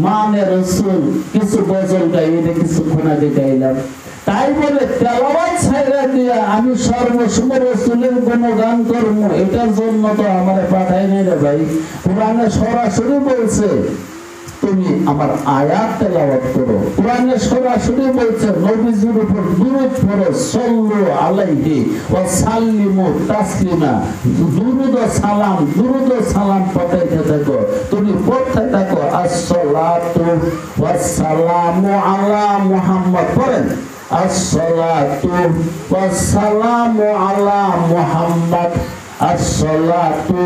S1: মানে রাসূল কিছু গজল গাই, কিছুক্ষণ আগে গাইলাম, তাই বলে তেলাওয়াত ছাইরা দিয়া আমি সর্বসময় রাসূলের গুণগান করব, এটার জন্য তো আমারে পাঠাই নাই রে ভাই। কোরআনে সরাসরি বলছে তুমি আমার আয়াত তেলাওয়াত করো। কোরআনে সরাসরি বলছে নবীজির উপর দুরূদ পড়ো, সাল্লু আলাইহি ওয়া সাল্লিমু তাসলিমা। দুরূদ ও সালাম পড়তে থাকো, তুমি পড়তে থাকো আসসালাতু ওয়াস সালামু আলা মুহাম্মদ। পড়েন আসসালাতু ওয়াস সালামু আলা মুহাম্মদ, আসসালাতু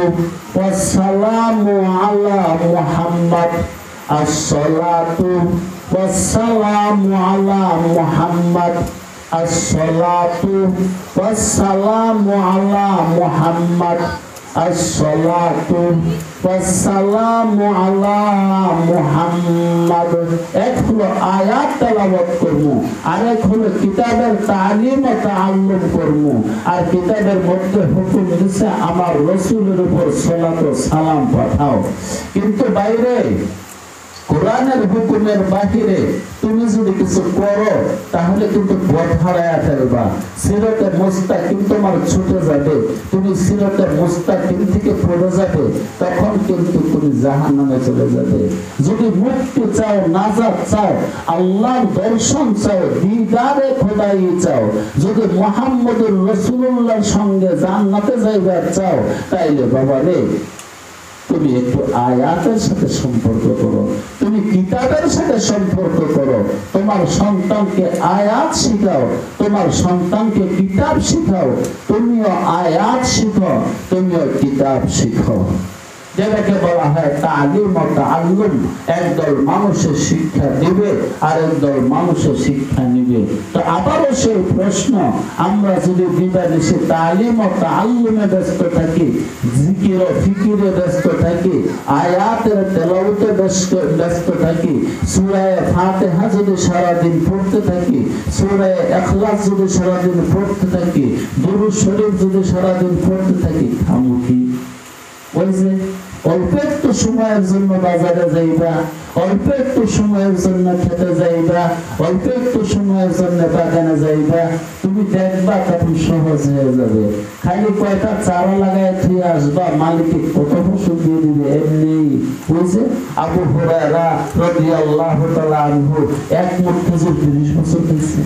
S1: ওয়াস সালামু আলা মুহাম্মদ, আসসালাতু ওয়াস সালামু আলা মুহাম্মদ, আসসালাতু ওয়াস সালামু আলা মুহাম্মদ, আসসালাতু ওয়াস সালামু আলা মুহাম্মদ। এক হলো আয়াত তেলাওয়াত করব, আর এক হলো কিতাবের তালিম ও তাআল্লুম করব। আর কিতাবের মধ্যে হুকুম দিয়েছে আমার রাসূলের উপর সালাত ও সালাম পাঠাও। কিন্তু বাইরে কোরআনের হুকুমের বাহিরে তুমি যদি কিছু করো তাহলে কিন্তু পথ হারায়া ফেলবা, সিরাতে মুস্তাকিম তোমার ছুটে যাবে, তুমি সিরাতে মুস্তাকিম থেকে পড়ে যাবে, তখন কিন্তু তুমি জাহান্নামে চলে যাবে। যদি মুক্তি চাও, নাজাত চাও, আল্লাহর দর্শন চাও, দিদারে খোদাই চাও, যদি মুহাম্মদুর রাসূলুল্লাহর সঙ্গে জান্নাতে যাইবা চাও, তাইলে বাবা রে তুমি একটু আয়াতের সাথে সম্পর্ক করো, তুমি কিতাবের সাথে সম্পর্ক করো। তোমার সন্তানকে আয়াত শিখাও, তোমার সন্তানকে কিতাব শিখাও, তুমিও আয়াত শিখো, তুমিও কিতাব শিখো। যেটাকে বলা হয় তালিম ও তাআল্লুম। একদল মানুষের শিক্ষা দিবে আর একদল মানুষের শিক্ষা নিবে। তো আবারও সেই প্রশ্ন, আমরা যদি দিবানিশি তালিম ও তাআল্লুমে ব্যস্ত থাকি, জিকির ও ফিকিরে ব্যস্ত থাকি, আয়াতের তেলাওয়াতে ব্যস্ত থাকি, সূরা ফাতিহা যদি সারাদিন পড়তে থাকি, সূরা ইখলাস যদি সারাদিন পড়তে থাকি, দুরূদ শরীফ যদি সারাদিন পড়তে থাকি, খামুকি ওই যে অল্প একটু সময়ের জন্য বাজারে যাইবা, অল্প একটু সময়ের জন্য খেতে যাইবা, অল্প একটু সময়ের জন্য বাগানে যাইবা, তুমি দেখবা তখন সহজ হয়ে যাবে। খালি কয়টা চারা লাগায় থুয়ে আসবা, মালিকে কত বছর দিয়ে দিবে এমনি। বুঝছে আবু হুরায়রা রাদিয়াল্লাহু তাআলা আনহু এক মুঠ খেজুর 30 বছর খাইছে।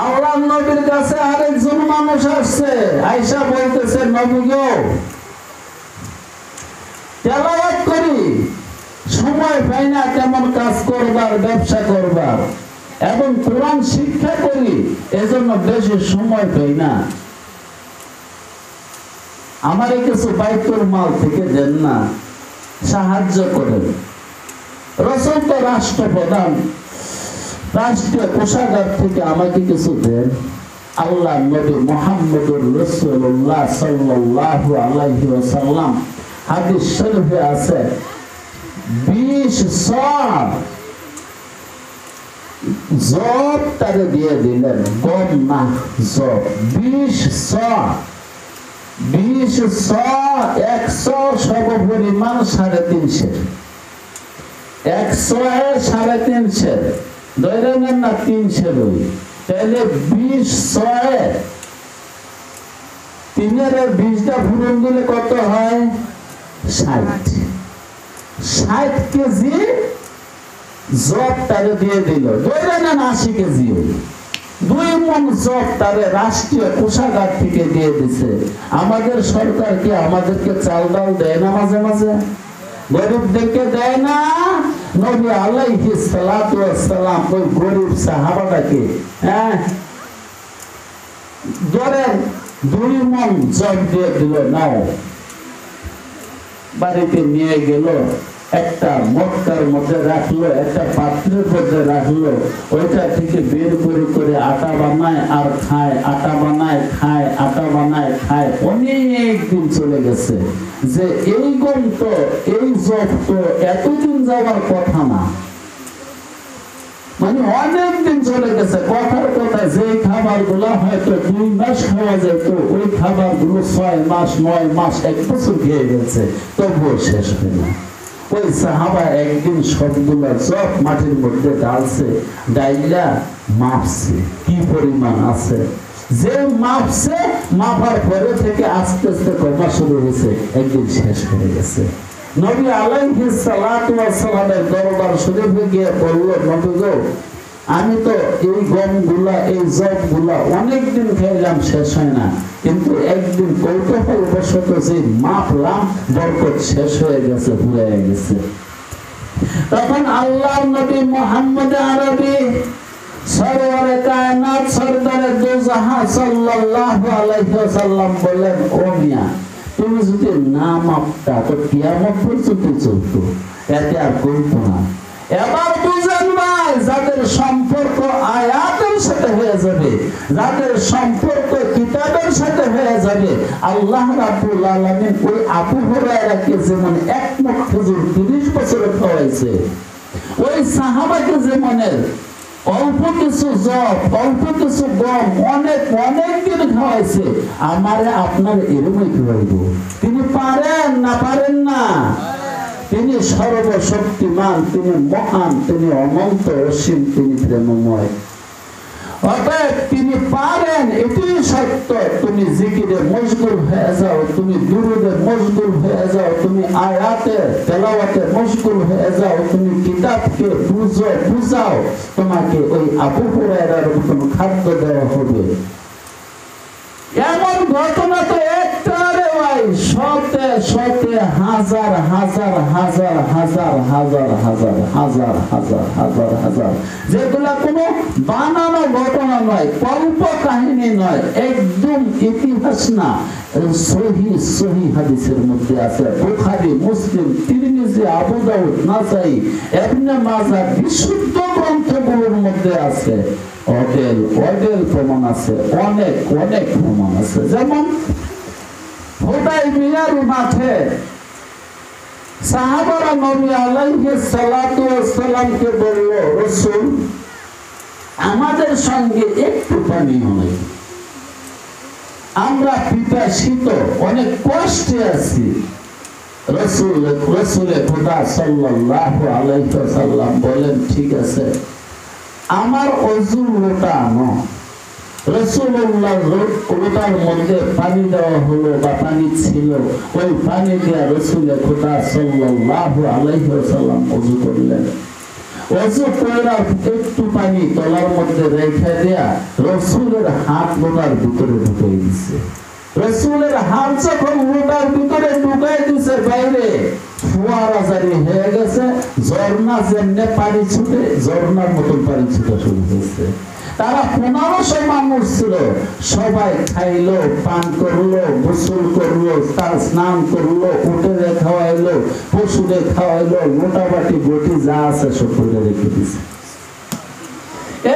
S1: আল্লাহর নবীর কাছে আরেকজন মানুষ আসছে, আয়েশা বলতেছে নবী গো তেলাওয়াত করি, সময় পাই না কেমন কাজ করবার, ব্যবসা করবার, এবং কোরআন শিক্ষা করি, এজন্য বেশি সময় পাই না, আমারে কিছু বাইতুল মাল থেকে দেন না, সাহায্য করেন। রাসূল তো রাষ্ট্রপ্রধান, রাষ্ট্রীয় কোষাগার থেকে আমাকে কিছু দেন। আল্লাহ নবী মুহাম্মদুর রাসূলুল্লাহ সাল্লাল্লাহু আলাইহি ওয়াসাল্লাম হাদিস শরীফে আছে 20 সর জব তারে দিয়ে দিলেন, গম না জব, 20 সর, 20 সর 100 সর্বপরিমাণ 350, 100 350 ধরে নেন না 300 রই, তাহলে 20 সয় 3-20টা ফুরন দিলে কত হয়? 60 কেজি জব তারে দিয়ে দিল, ধরে নেন 80 কেজি, 2 মণ জব তারে রাষ্ট্রীয় কোষাগার থেকে দিয়ে দিছে। আমাদের সরকার কি আমাদেরকে চাল ডাল দেয় না মাঝে মাঝে? গরিবদেরকে দেয় না? নবী আলাইহিস সালাতু ওয়াস সালাম ওই গরিব সাহাবাটাকে ধরেন 2 মণ জব দিয়ে দিল, নাও। বাড়িতে নিয়ে গেল, একটা মটকার মধ্যে রাখলো, একটা পাত্রের মধ্যে রাখলো, ওইটা থেকে বের করে করে আটা বানায় আর খায়, আটা বানায় খায়, আটা বানায় খায়। অনেক দিন চলে গেছে। যে এই গম তো, এই জব তো এতদিন যাওয়ার কথা না, মানে অনেক দিন চলে গেছে। কথার কথা, যে খাবার গুলা হয়তো 2 মাস খাওয়া যেত, ওই খাবার গুলো 6 মাস 9 মাস 1 বছর খেয়ে গেছে, তবুও শেষ হয় না। ওই সাহাবা একদিন সবগুলা সব মাটির মধ্যে ডালছে, ডাইলা মাপছে কি পরিমাণ আছে। যে মাপছে, মাপার পরে থেকে আস্তে আস্তে কমা শুরু হয়েছে, একদিন শেষ হয়ে গেছে। নবী আলাইহিস সালাতু ওয়াস সালামের দরবার শরীফে গিয়ে বলল, নবী গো, আমি তো এই গমগুলা, এই জবগুলা অনেকদিন খাইলাম, শেষ হয় না, কিন্তু একদিন কৌতূহলবশত যে মাপলাম, বরকত শেষ হয়ে গেছে, ফুরিয়ে গেছে। তখন আল্লাহর নবী মুহাম্মদ আরবি সরওয়ারে কায়নাত সরদারে দো জাহান সাল্লাল্লাহু আলাইহি ওয়াসাল্লাম বলেন, ও মিয়া, তুমি যদি না মাপতা তো কিয়ামত পর্যন্ত চলতো, এতে আর কমতো না। এবার বুঝেন ভাই, যাদের সম্পর্ক আয়াতের সাথে হয়ে যাবে, যাদের সম্পর্ক কিতাবের সাথে হয়ে যাবে, আল্লাহ রাব্বুল আলামিন ওই আবু হুরায়রাকে যেমন 1 মুঠ খেজুর 30 বছরে খাওয়াইছে, ওই সাহাবাকে যেমন অল্প কিছু জব, অল্প কিছু গম অনেক অনেক দিন খাওয়াইছে, আমারে আপনার এরকমই খাওয়াইব। তিনি পারেন না? পারেন না? তিনি সর্বশক্তিমান, তিনি মহান, তিনি অনন্ত অসীম, তিনি প্রেমময়। অতএব তিনি পারেন, এটাই সত্য। তুমি জিকিরে মশগুল হয়ে যাও, তুমি দুরুদে মশগুল হয়ে যাও, তুমি আয়াতে তেলাওয়াতে মশগুল হয়ে যাও, তুমি কিতাবকে বুঝাও, তোমাকে ওই আবু হুরায়রার মতন খাদ্য দেওয়া হবে। এমন ঘটনা তো একটা রে ভাই, শতে শতে হাজার হাজার হাজার হাজার হাজার হাজার হাজার হাজার হাজার হাজার, যেগুলা কোনো বানানো ঘটনা নয়, কল্প কাহিনী নয়, একদম ইতিহাস না, সহিহ সহিহ হাদিসের মধ্যে আছে। বুখারী, মুসলিম, তিরমিজি, আবু দাউদ, নাসাই, ইবনে মাজাহ, বিশুদ্ধ গ্রন্থগুলোর মধ্যে আছে। অডেল প্রমাণ আছে, অনেক অনেক প্রমাণ আছে। যেমন হুদায়বিয়ার মাঠে সাহাবারা নবী আলাইহিস সালাতু ওয়াস সালামকে বলল, রাসূল, আমাদের সঙ্গে একটু পানিও নেই, আমরা পিপাসিত, অনেক কষ্টে আছি। রাসূলে খোদা সাল্লাল্লাহু আলাইহি ওয়াসাল্লাম বলেন, ঠিক আছে, আমার ওযুর লোটা আনো। রাসূলুল্লাহ লোটার মধ্যে পানি দেওয়া হলো বা পানি ছিল, ওই পানি দিয়ে রাসূলে খোদা সাল্লাল্লাহু আলাইহি ওয়াসাল্লাম ওযু করলেন। ওযু করে একটু পানি তলার মধ্যে রেখে দেয়া রাসূলের হাত লোটার ভিতরে ঢুকিয়ে দিয়েছে। রাসূলের হাত যখন লোটার ভিতরে ঢুকিয়ে দিয়েছে, বাইরে ফোয়ারা জারি হয়ে গেছে, ঝর্ণা যেমনে পানি ছুটে, ঝর্ণার মতন পানি ছুটা শুরু হয়েছে। তারা 1500 মানুষ ছিল, সবাই খাইলো, পান করলো, গোসল করলো, তার স্নান করলো, উটেরে খাওয়াইলো, পশুরে খাওয়াইলো, মোটাবাটি গটি যা আছে সব করে রেখে দিছে।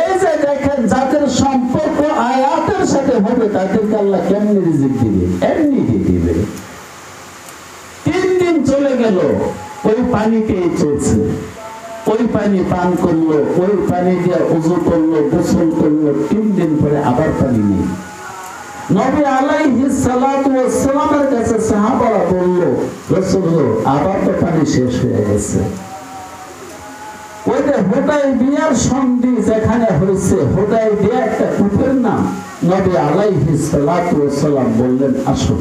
S1: এই যে দেখেন, যাদের সম্পর্ক আয়াতের সাথে হবে, তাদেরকে আল্লাহ কেমনি রিজিক দিবে? এমনি দিয়ে দিবে। 3 দিন চলে গেল, ওই পানিতেই চলছে, ওই পানি পান করলো, ওই পানি দিয়ে ওযু করলো, গোসল করলো, 3 দিন পরে আবার পানি নেই। নবী আলাইহিস সালাতু ওয়াস সালামের কাছে সাহাবারা বলল, রাসূল, আবার তো পানি শেষ হয়ে গেছে। ওই যে হুদায়বিয়ার সন্ধি যেখানে হয়েছে, হুদায়বিয়া একটা কূপের নাম। নবী আলাইহিস সালাতু ওয়াস সালাম বললেন, আসো।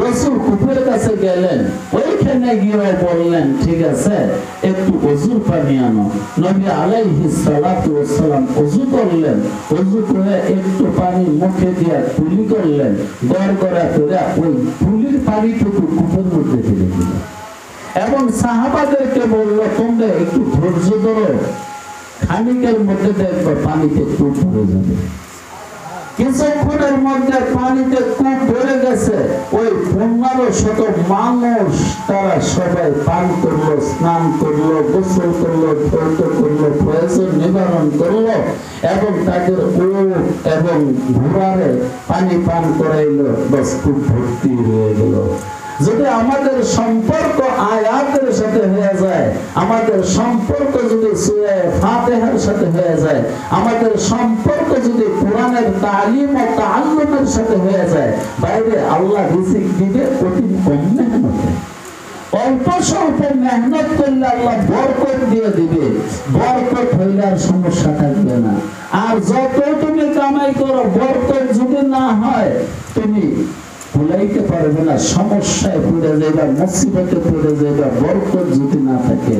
S1: রাসূল কূপের কাছে গেলেন, ওইখানে গিয়ে বললেন, ঠিক আছে, একটু ওযুর পানি আনো। নবী আলাইহিস সালাতু ওয়াস সালাম ওযু করলেন, ওযু করে একটু পানি মুখে দিয়ে কুলি করলেন, গড়গড়া করে ওই কুলির পানিটুকু কূপের মধ্যে ফেলে দিলেন এবং সাহাবাদেরকে বলল, তোমরা একটু ধৈর্য ধরো, খানিকের মধ্যে দেখবে পানিতে একটু ভরে যাবে। কিছুক্ষণের মধ্যে পানিতে কূপ ভরে গেছে। ওই 1500 মানুষ তারা সবাই পান করলো, স্নান করলো, গোসল করলো, ধৌত করলো, প্রয়োজন নিবারণ করলো এবং তাদের উট এবং ঘোড়ারে পানি পান করাইলো। বাস কূপ ভর্তি হয়ে গেল। যদি আমাদের সম্পর্ক আয়াতের সাথে হয়ে যায়, আমাদের সম্পর্ক যদি সূরা ফাতিহার সাথে হয়ে যায়, আমাদের সম্পর্ক যদি কোরআনের তালিম ও তাআল্লুমের সাথে হয়ে যায়, বাইরে আল্লাহ রিজিক দিবে অতি কম মেহনতে। অল্প স্বল্প মেহনত করলে আল্লাহ বরকত দিয়ে দিবে। বরকত হইলে আর সমস্যা থাকবে না। আর যত তুমি কামাই করো, বরকত যদি না হয়, তুমি ভুলাইতে পারবে না, সমস্যায় পড়ে যাইবা, মুসিবতে পড়ে যাইবা, বরকত যদি না থাকে।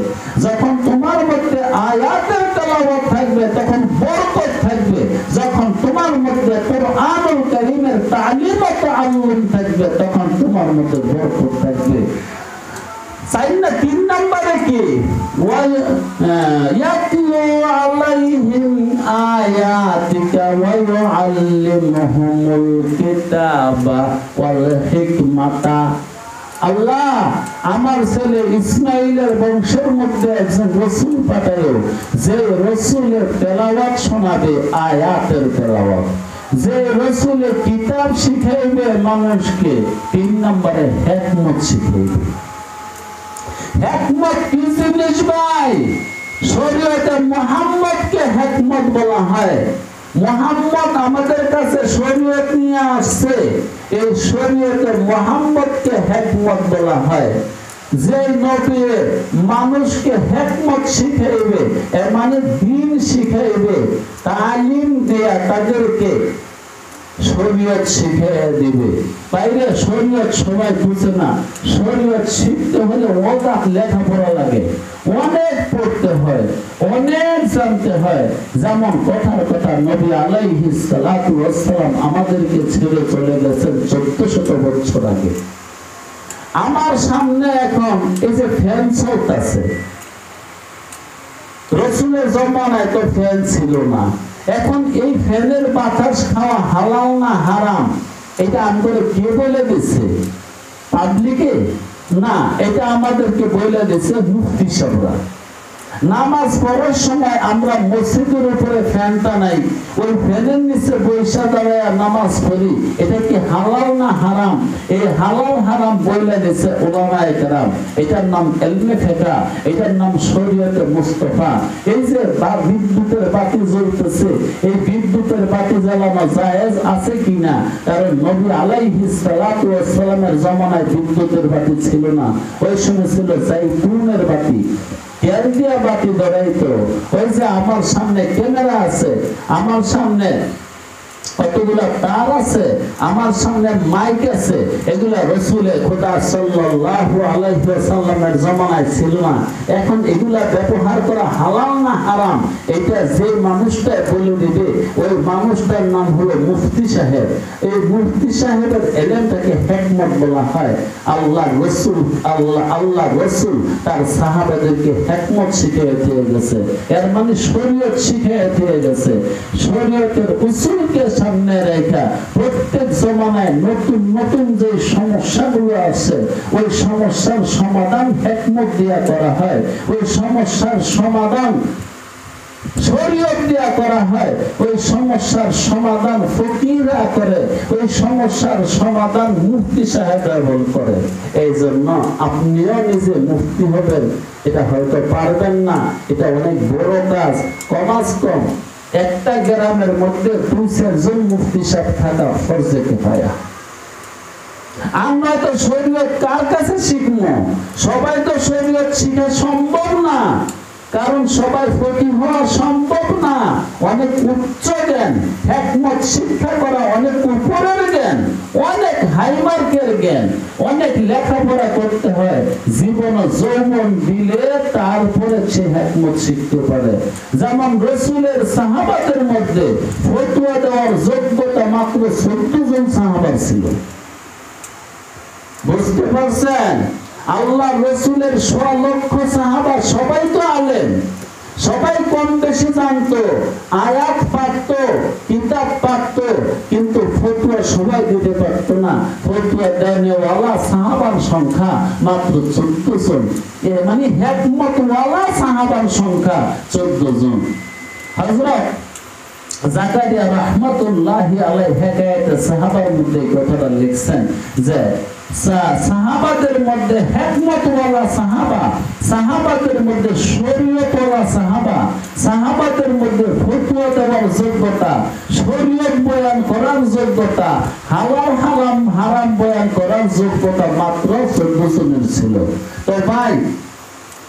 S1: যখন তোমার মধ্যে আয়াতের তেলাওয়াত থাকবে তখন বরকত থাকবে। যখন তোমার মধ্যে কুরআনুল কারীমের তালিম ও তাআল্লুম থাকবে তখন তোমার মধ্যে বরকত থাকবে। 3 নম্বরে কি? ইয়াতলু আলাইহিম আয়াতিকা ওয়া ইউআল্লিমুহুমুল কিতাবা ওয়াল হিকমাতা। আল্লাহ আমার ছেলে ইসমাইলের বংশের মধ্যে একজন রাসূল পাঠালো, যে রাসূলের তেলাওয়াত শোনাবে, আয়াতের তেলাওয়াত, যে রাসূলে কিতাব শিখাইবে মানুষকে। 3 নম্বরে হিকমত শিখাইবে। হিকমত কি জিনিস ভাই? শরীয়তে মুহাম্মদকে হিকমত বলা হয়। মুহাম্মদ আমাদের কাছে শরীয়ত নিয়ে আসছে, এই শরীয়তে মুহাম্মদকে হিকমত বলা হয়। যে নবী মানুষকে হিকমত শিখাইবে, এর মানে দ্বীন শিখাইবে, তালিম দেয়া তাদেরকে শরীয়ত শিখিয়ে দিবে। বাইরে শরীয়ত সবাই বুঝে না। শরীয়ত শিখতে হলে অনেক লেখাপড়া লাগে, অনেক পড়তে হয়, অনেক জানতে হয়। যেমন কথার কথা নবী আলাইহিস সালাতু ওয়াস সালাম আমাদেরকে ছেড়ে চলে গেছেন 1400 বছর আগে। আমার সামনে এখন এই যে ফ্যান চলতেছে, রাসূলের জামানায় তো ফ্যান ছিল না। এখন এই ফ্যানের বাতাস খাওয়া হালাল না হারাম, এটা আমাদের কে বলে দিচ্ছে? পাবলিকে না, এটা আমাদেরকে বলে দিচ্ছে মুফতি সাহেবরা। নামাজ পড়ার সময় আমরা মসজিদের উপরে ফ্যানটা নাই, ওই ফ্যানের নিচে বৈশা দাঁড়ায় নামাজ পড়ি, এটা কি হালাল না হারাম? এই হালাল হারাম বলে দিচ্ছে উলামায়ে কেরাম। এটার নাম ইলমে ফিকহ, এটার নাম শরীয়তে মুস্তাফা। এই যে বিদ্যুতের বাতি জ্বলতেছে, এই বিদ্যুতের বাতি জ্বালানো জায়েজ আছে কিনা? কারণ নবী আলাইহিস সালাতু ওয়াস সালামের জামানায় বিদ্যুতের বাতি ছিল না, ওই সময় ছিল জাইতুনের বাতি। কেন্দ্রীয় বাতি ধরাইতো। ওই যে আমার সামনে ক্যামেরা আছে, আমার সামনে কতগুলা তার আছে, আমার সামনে মাইক আছে, এগুলা রাসূলের খোদা সাল্লাল্লাহু আলাইহি ওয়াসাল্লামের জামানায় ছিল না। এখন এগুলা ব্যবহার করা হালাল না হারাম, এটা যে মানুষটা বলে দিবে, ওই মানুষটার নাম হলো মুফতি সাহেব। এই মুফতি সাহেবের ইলমটাকে হিকমত বলা হয়। আল্লাহ রাসূল তার সাহাবাদেরকে হিকমত শিখিয়ে দিয়ে গেছে। এর মানে শরীয়ত শিখিয়ে দিয়ে গেছে। শরীয়তের উসুলকে সামনে রেখা প্রত্যেক জমানায় নতুন নতুন যে সমস্যাগুলো আছে, ওই সমস্যার সমাধান হিকমত দিয়ে করা হয়। ওই সমস্যার সমাধান শরীয়ত দিয়ে করা হয়। ওই সমস্যার সমাধান ফকিররা করে, ওই সমস্যার সমাধান মুফতি সাহেবরা করে। এই জন্য আপনিও নিজে মুফতি হবেন, এটা হয়তো পারবেন না, এটা অনেক বড় কাজ। কমাস কম একটা গ্রামের মধ্যে 2-4 জন মুফতি সাহেব থাকা ফরজে কিফায়া। আমরা তো শরীয়ত কার কাছে শিখবো? সবাই তো শরীয়ত শিখা সম্ভব না, কারণ সবাই ফকিহ হওয়া সম্ভব না। অনেক উচ্চ জ্ঞান, হিকমত শিক্ষা করা অনেক উপরের জ্ঞান, অনেক হাইমার্কের জ্ঞান, অনেক লেখাপড়া করতে হয়। জীবন যৌবন দিলে তারপরে সে হিকমত শিখতে পারে। যেমন রাসূলের সাহাবাদের মধ্যে ফতোয়া দেওয়ার যোগ্যতা মাত্র 14 জন সাহাবা ছিল। বুঝতে পারছেন? আল্লাহ রাসূলের 100 লক্ষ সাহাবা সবাই তো আলেম, সবাই কম বেশি জানতো, আয়াত পারতো, কিতাব পারতো, কিন্তু ফতোয়া সবাই দিতে পারতো না। ফতোয়া দেওয়ালা সাহাবার সংখ্যা মাত্র 14 জন। মানে হিকমতওয়ালা সাহাবার সংখ্যা 14 জন। হযরত জাকারিয়া রাহমাতুল্লাহি আলাইহি হেকায়েতে সাহাবার মধ্যে কথাটা লিখছেন যে সাহাবাদের মধ্যে হিকমতওয়ালা সাহাবা, সাহাবাদের মধ্যে শরীয়তওয়ালা সাহাবা, সাহাবাদের মধ্যে ফতোয়া দেওয়ার যোগ্যতা, শরীয়ত বয়ান করার যোগ্যতা, হালাল হারাম হারাম বয়ান করার যোগ্যতা মাত্র 14 জনের ছিল। তো ভাই,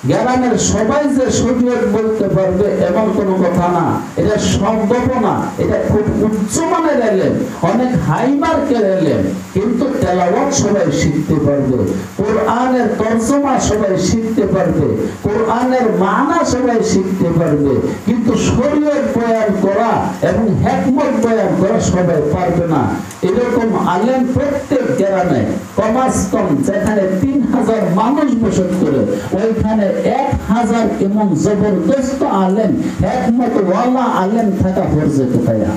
S1: গ্রামের সবাই যে শরীয়ত বলতে পারবে এমন কোনো কথা না, এটা সম্ভব না। এটা খুব উচ্চমানের এলেম, অনেক হাই মার্কের এলেম, কিন্তু তেলাওয়াত সবাই শিখতে পারবে, কোরআনের তরজমা সবাই শিখতে পারবে, কোরআনের মানা সবাই শিখতে পারবে, কিন্তু শরীয়ত বয়ান করা এবং হিকমত বয়ান করা সবাই পারবে না। এরকম আলেম প্রত্যেক গ্রামে কমাস কম যেখানে 3000 মানুষ বসত করে ওইখানে 1000 এমন জবরদস্ত আলেম, হিকমতওয়ালা আলেম থাকা ফরজে কিফায়া।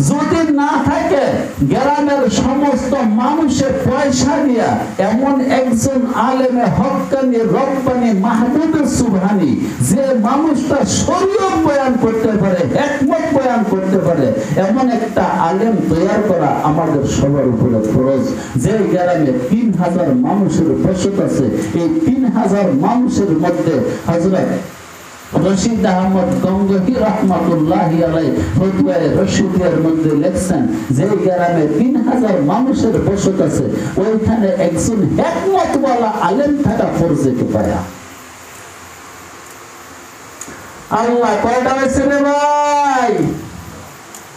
S1: যদি না থাকে গ্রামের সমস্ত মানুষের পয়সা দিয়া এমন একজন আলেমে হক্কানি রব্বানি মাহবুবে সুবহানি, যে মানুষটা শরীয়ত বয়ান করতে পারে, হিকমত বয়ান করতে পারে, এমন একটা আলেম তৈরি করা আমাদের সবার উপরে ফরজ। যে গ্রামে 3000 মানুষের বসত আছে, এই 3000 মানুষের মধ্যে হযরত রশিদ আহমদ গঙ্গোহী রাহমাতুল্লাহি আলাইহি ফতোয়ায়ে রশিদের মধ্যে লেখছেন যে গ্রামে 3000 মানুষের বসত আছে, ওইখানে একজন হিকমতওয়ালা আলেম থাকা ফরজে কিফায়া। আল্লাহ কয়টা হয়েছে রে ভাই?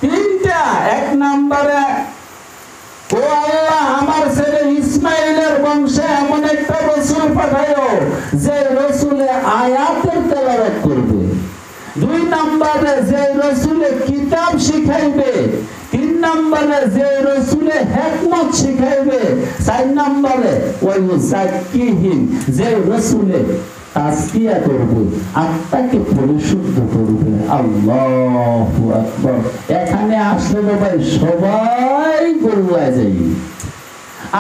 S1: 3টা। 1 নম্বরে, ও আল্লাহ আমার ছেলে ইসমাইলের বংশে এমন একটা রাসূল পাঠায়ো যে রাসূলে আয়াতের তেলাওয়াত করবে। 2 নম্বরে, যে রাসূলে কিতাব শিখাইবে। 3 নম্বরে, যে রাসূলে হিকমত শিখাইবে। 4 নম্বরে, ওয়ায়ুযাক্কিহিম, যে রাসূলে তাসকিয়া করবে, আত্মাকে পরিশুদ্ধ করবে। আল্লাহু আকবার। এখানে আসলে ভাই সবাই গড়ুয়া যাই।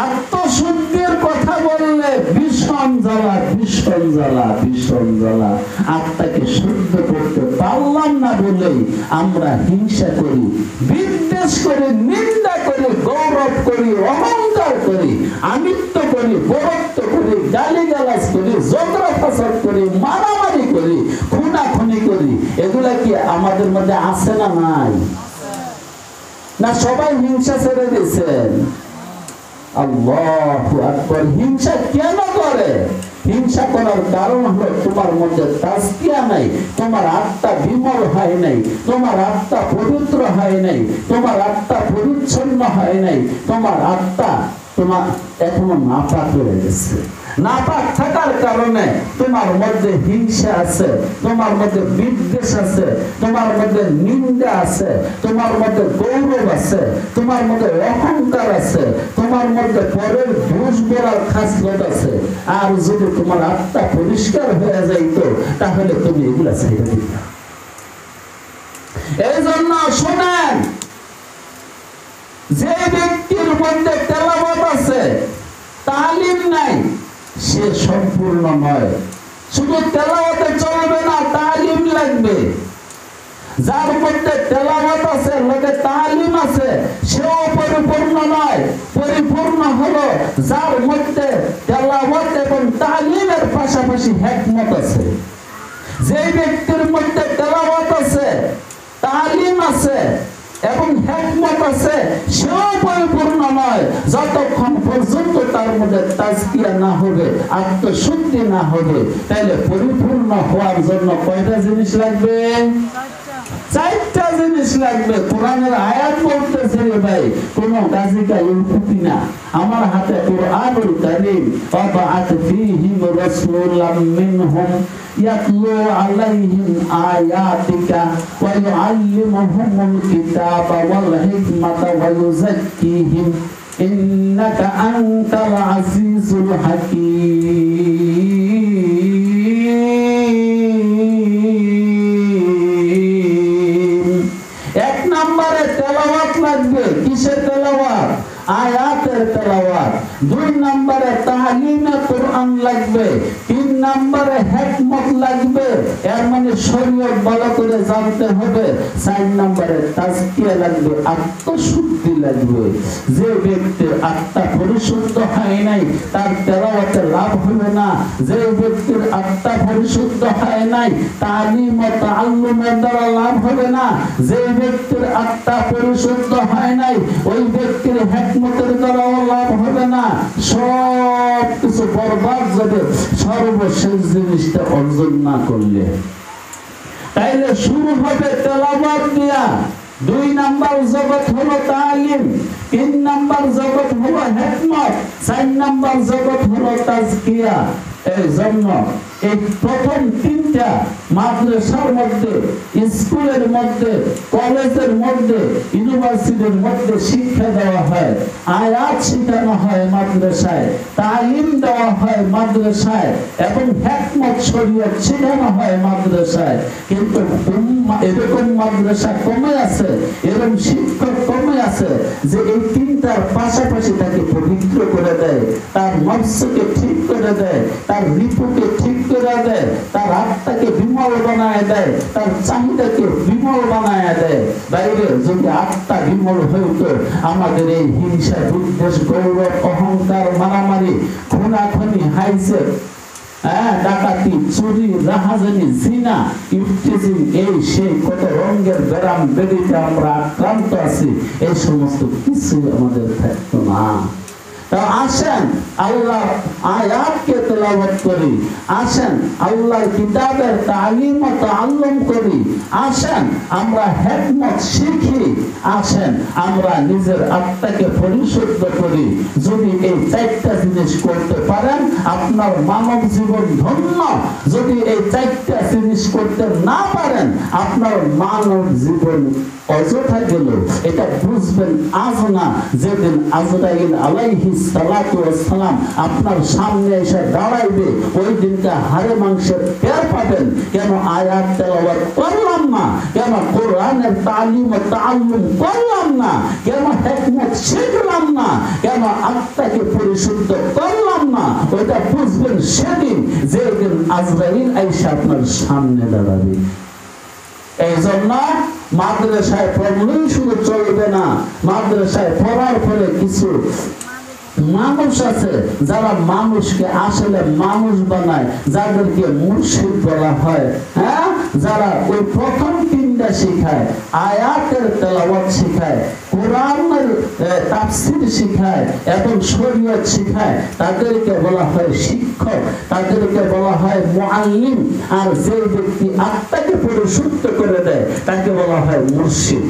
S1: আত্মশুদ্ধির কথা বললে ভীষণ জ্বালা, ভীষণ জ্বালা, ভীষণ জ্বালা। আত্মাকে শুদ্ধ করতে পারলাম না বলেই আমরা হিংসা করি, বিদ্বেষ করি, নিন্দা করি, গৌরব করি, অহংকার করি, আমিত্ব করি, বরত্ব করি, গালিগালাজ করি, জোতরা ফাসাদ করি, মারামারি করি, খুনাখুনি করি। এগুলা কি আমাদের মধ্যে আছে না নাই? না সবাই হিংসা ছেড়ে দিয়েছেন? আল্লাহু আকবার। হিংসা কেন করে? হিংসা করার কারণ হলো তোমার মধ্যে তাসকিয়া নাই, তোমার আত্মা বিমল হয় নাই, তোমার আত্মা পবিত্র হয় নাই, তোমার আত্মা পরিচ্ছন্ন হয় নাই, তোমার আত্মা তোমার এখনো নাপাক হয়ে গেছে। নাপাক থাকার কারণে তোমার মধ্যে হিংসা আছে, তোমার মধ্যে বিদ্বেষ আছে, তোমার মধ্যে নিন্দা আছে, তোমার মধ্যে গৌরব আছে, তোমার মধ্যে অহংকার আছে, তোমার মধ্যে পরের দোষ বলার খাসলত আছে। আর যদি তোমার আত্মা পরিষ্কার হয়ে যাইত তাহলে তুমি এগুলা ছেড়ে দিতে। এই জন্য শোনেন, যে ব্যক্তির মধ্যে তেলাওয়াত আছে, তালিম নাই, সে সম্পূর্ণ নয়। শুধু তেলাওয়াতে চলবে না, তালিম লাগবে। যার মধ্যে তেলাওয়াত আছে, লোকে তালিম আছে, সেও পরিপূর্ণ নয়। পরিপূর্ণ হলো যার মধ্যে তেলাওয়াত এবং তালিমের পাশাপাশি হিকমত আছে। যে ব্যক্তির মধ্যে তেলাওয়াত আছে, তালিম আছে এবং হিকমত আছে, সেও পরিপূর্ণ নয় যতক্ষণ পর্যন্ত তার মধ্যে তাজকিয়া না হবে, আত্মশুদ্ধি না হবে। তাহলে পরিপূর্ণ হওয়ার জন্য কয়টা জিনিস লাগবে? 4টা জিনিস লাগবে। কোরআনের আয়াত বলতেছে রে ভাই, কোন গাজিকা ইউকুপি না। আমার হাতে কোরআনুল কারীম, ওয়াবাআত ফীহিম রাসূলাম মিনহুম ইয়াতলু আলাইহিম আয়াতিকা ওয়া ইউআল্লিমুহুমুল কিতাবা ওয়াল হিকমাতা ওয়া ইউযাক্কিহিম ইন্নাকা আনতাল আজিজুল হাকীম। 2 নম্বরে তালিমে কোরআন লাগবে, 3 নম্বরে হিকমত লাগবে, এর মানে শরীয়ত ভালো করে জানতে হবে, 4 নম্বরে তাজকিয়া লাগবে, আত্মশুদ্ধি লাগবে। যে ব্যক্তির আত্মা পরিশুদ্ধ হয় নাই তার তেলাওয়াতে লাভ হবে না। যে ব্যক্তির আত্মা পরিশুদ্ধ হয় নাই তালিম ও তাআল্লুমের দ্বারা লাভ হবে না। যে ব্যক্তির আত্মা পরিশুদ্ধ হয় নাই ওই ব্যক্তির হিকমতের দ্বারাও লাভ হবে না। সব কিছু বরবাদ যাবে সর্বশেষ জিনিসটা অর্জন না করলে। তাইলে শুরু হবে তেলাওয়াত দিয়া। 2 নাম্বার জগৎ হলো তালিম, 3 নাম্বার জগৎ হলো হিকমত, 4 নাম্বার জগৎ হলো তাজকিয়া। এই জন্য এই প্রথম 3টা মাদ্রাসার মধ্যে, স্কুলের মধ্যে, কলেজের মধ্যে, ইউনিভার্সিটির মধ্যে শিক্ষা দেওয়া হয়। আয়াত শেখানো হয় মাদ্রাসায়, তালিম দেওয়া হয় মাদ্রাসায়, এবং হিকমত শরীয়ত শেখানো হয় মাদ্রাসায়। কিন্তু এরকম মাদ্রাসা কমে আছে, এরকম শিক্ষক কমে আছে যে এই 3টার পাশাপাশি তাকে পবিত্র করে দেয়, তার নফসকে ঠিক করে দেয়, তার রিপুকে ঠিক করে দেয়, তার আত্মাকে বিমল বানায় দেয়, তার চাহিদাকে বিমল বানায় দেয়। বাইরে যদি আত্মা বিমল হইতো আমাদের এই হিংসা, বিদ্বেষ, গৌরব, অহংকার, মারামারি, খুনাখুনি, হাইজেক, ডাকাতি, চুরি, রাহাজানি, জিনা, ইফতিজিং, এই সেই কত রঙের ব্যারাম বেদিতে আমরা আক্রান্ত আছি, এই সমস্ত কিছু আমাদের থাকতো না। আসেন আল্লাহর আয়াতকে তেলাওয়াত করি, আসেন আল্লাহর কিতাবের তালিম ও তাআল্লুম করি, আসেন আমরা হিকমত শিখি, আসেন আমরা নিজের আত্মাকে পরিশুদ্ধ করি। যদি এই 4টা জিনিস করতে পারেন আপনার মানব জীবন ধন্য। যদি এই 4টা জিনিস করতে না পারেন আপনার মানব জীবন অযথা গেল। এটা বুঝবেন আজ না, যেদিন আজরাইল আলাইহিস সালাতু ওয়াস সালাম আপনার সামনে এসে দাঁড়াইবে ওই দিনটা হাড়ে মাংসের টের পাবেন। কেন আয়াত তেলাওয়াত করলাম না, কেন কোরআনের তালিম ও তাআল্লুম করলাম না, কেন হিকমত শিখলাম না, কেন আত্মাকে পরিশুদ্ধ করলাম না, ওইটা বুঝবেন সেদিন যেদিন আজরাইল আইসা আপনার সামনে দাঁড়াবে। এই জন্য মাদ্রাসায় পড়লেই শুধু চলবে না, মাদ্রাসায় পড়ার পরে কিছু মানুষ আছে যারা মানুষকে আসলে মানুষ বানায়, যাদেরকে মুর্শিদ বলা হয়। যারা ওই প্রথম 3টা শিখায়, আয়াতের তেলাওয়াত শিখায়, কোরআনের তাফসীর শিখায় এবং শরীয়ত শিখায়, তাদেরকে বলা হয় শিক্ষক, তাদেরকে বলা হয় মুআল্লিম। আর যে ব্যক্তি আত্মাকে পরিশুদ্ধ করে দেয় তাকে বলা হয় মুর্শিদ।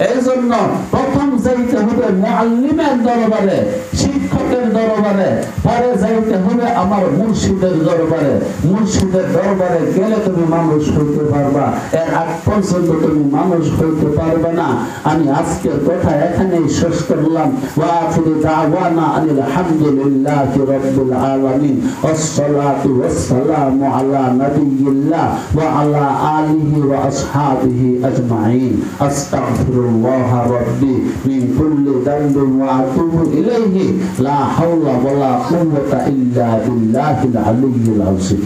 S1: এই জন্য প্রথম যাইতে হবে মুআল্লিমের দরবারে, শিক্ষকের দরবারে, পরে যাইতে হবে আমার মুর্শিদের দরবারে। মুর্শিদের দরবারে গেলে তুমি মানুষ হইতে পারবা, এর আগ পর্যন্ত তুমি মানুষ হইতে পারবে না। আমি আজকের কথা এখানেই শেষ করলাম। ওয়া আখিরু দাওয়ানা আনিল হামদুলিল্লাহি রাব্বিল আলামিন, ওয়াসসালাতু ওয়াসসালামু আলা নাবিয়্যিল্লাহ ওয়া আলা আলিহি ওয়া আসহাবিহি আজমাইন। আস্তাগফিরুল্লাহ রাব্বি মিন কুল্লি যামবিন ওয়া আতুবু ইলাইহি লা হাওলা ওয়া লা কুওয়াতা ইল্লা বিল্লাহিল আলিয়্যিল আযীম।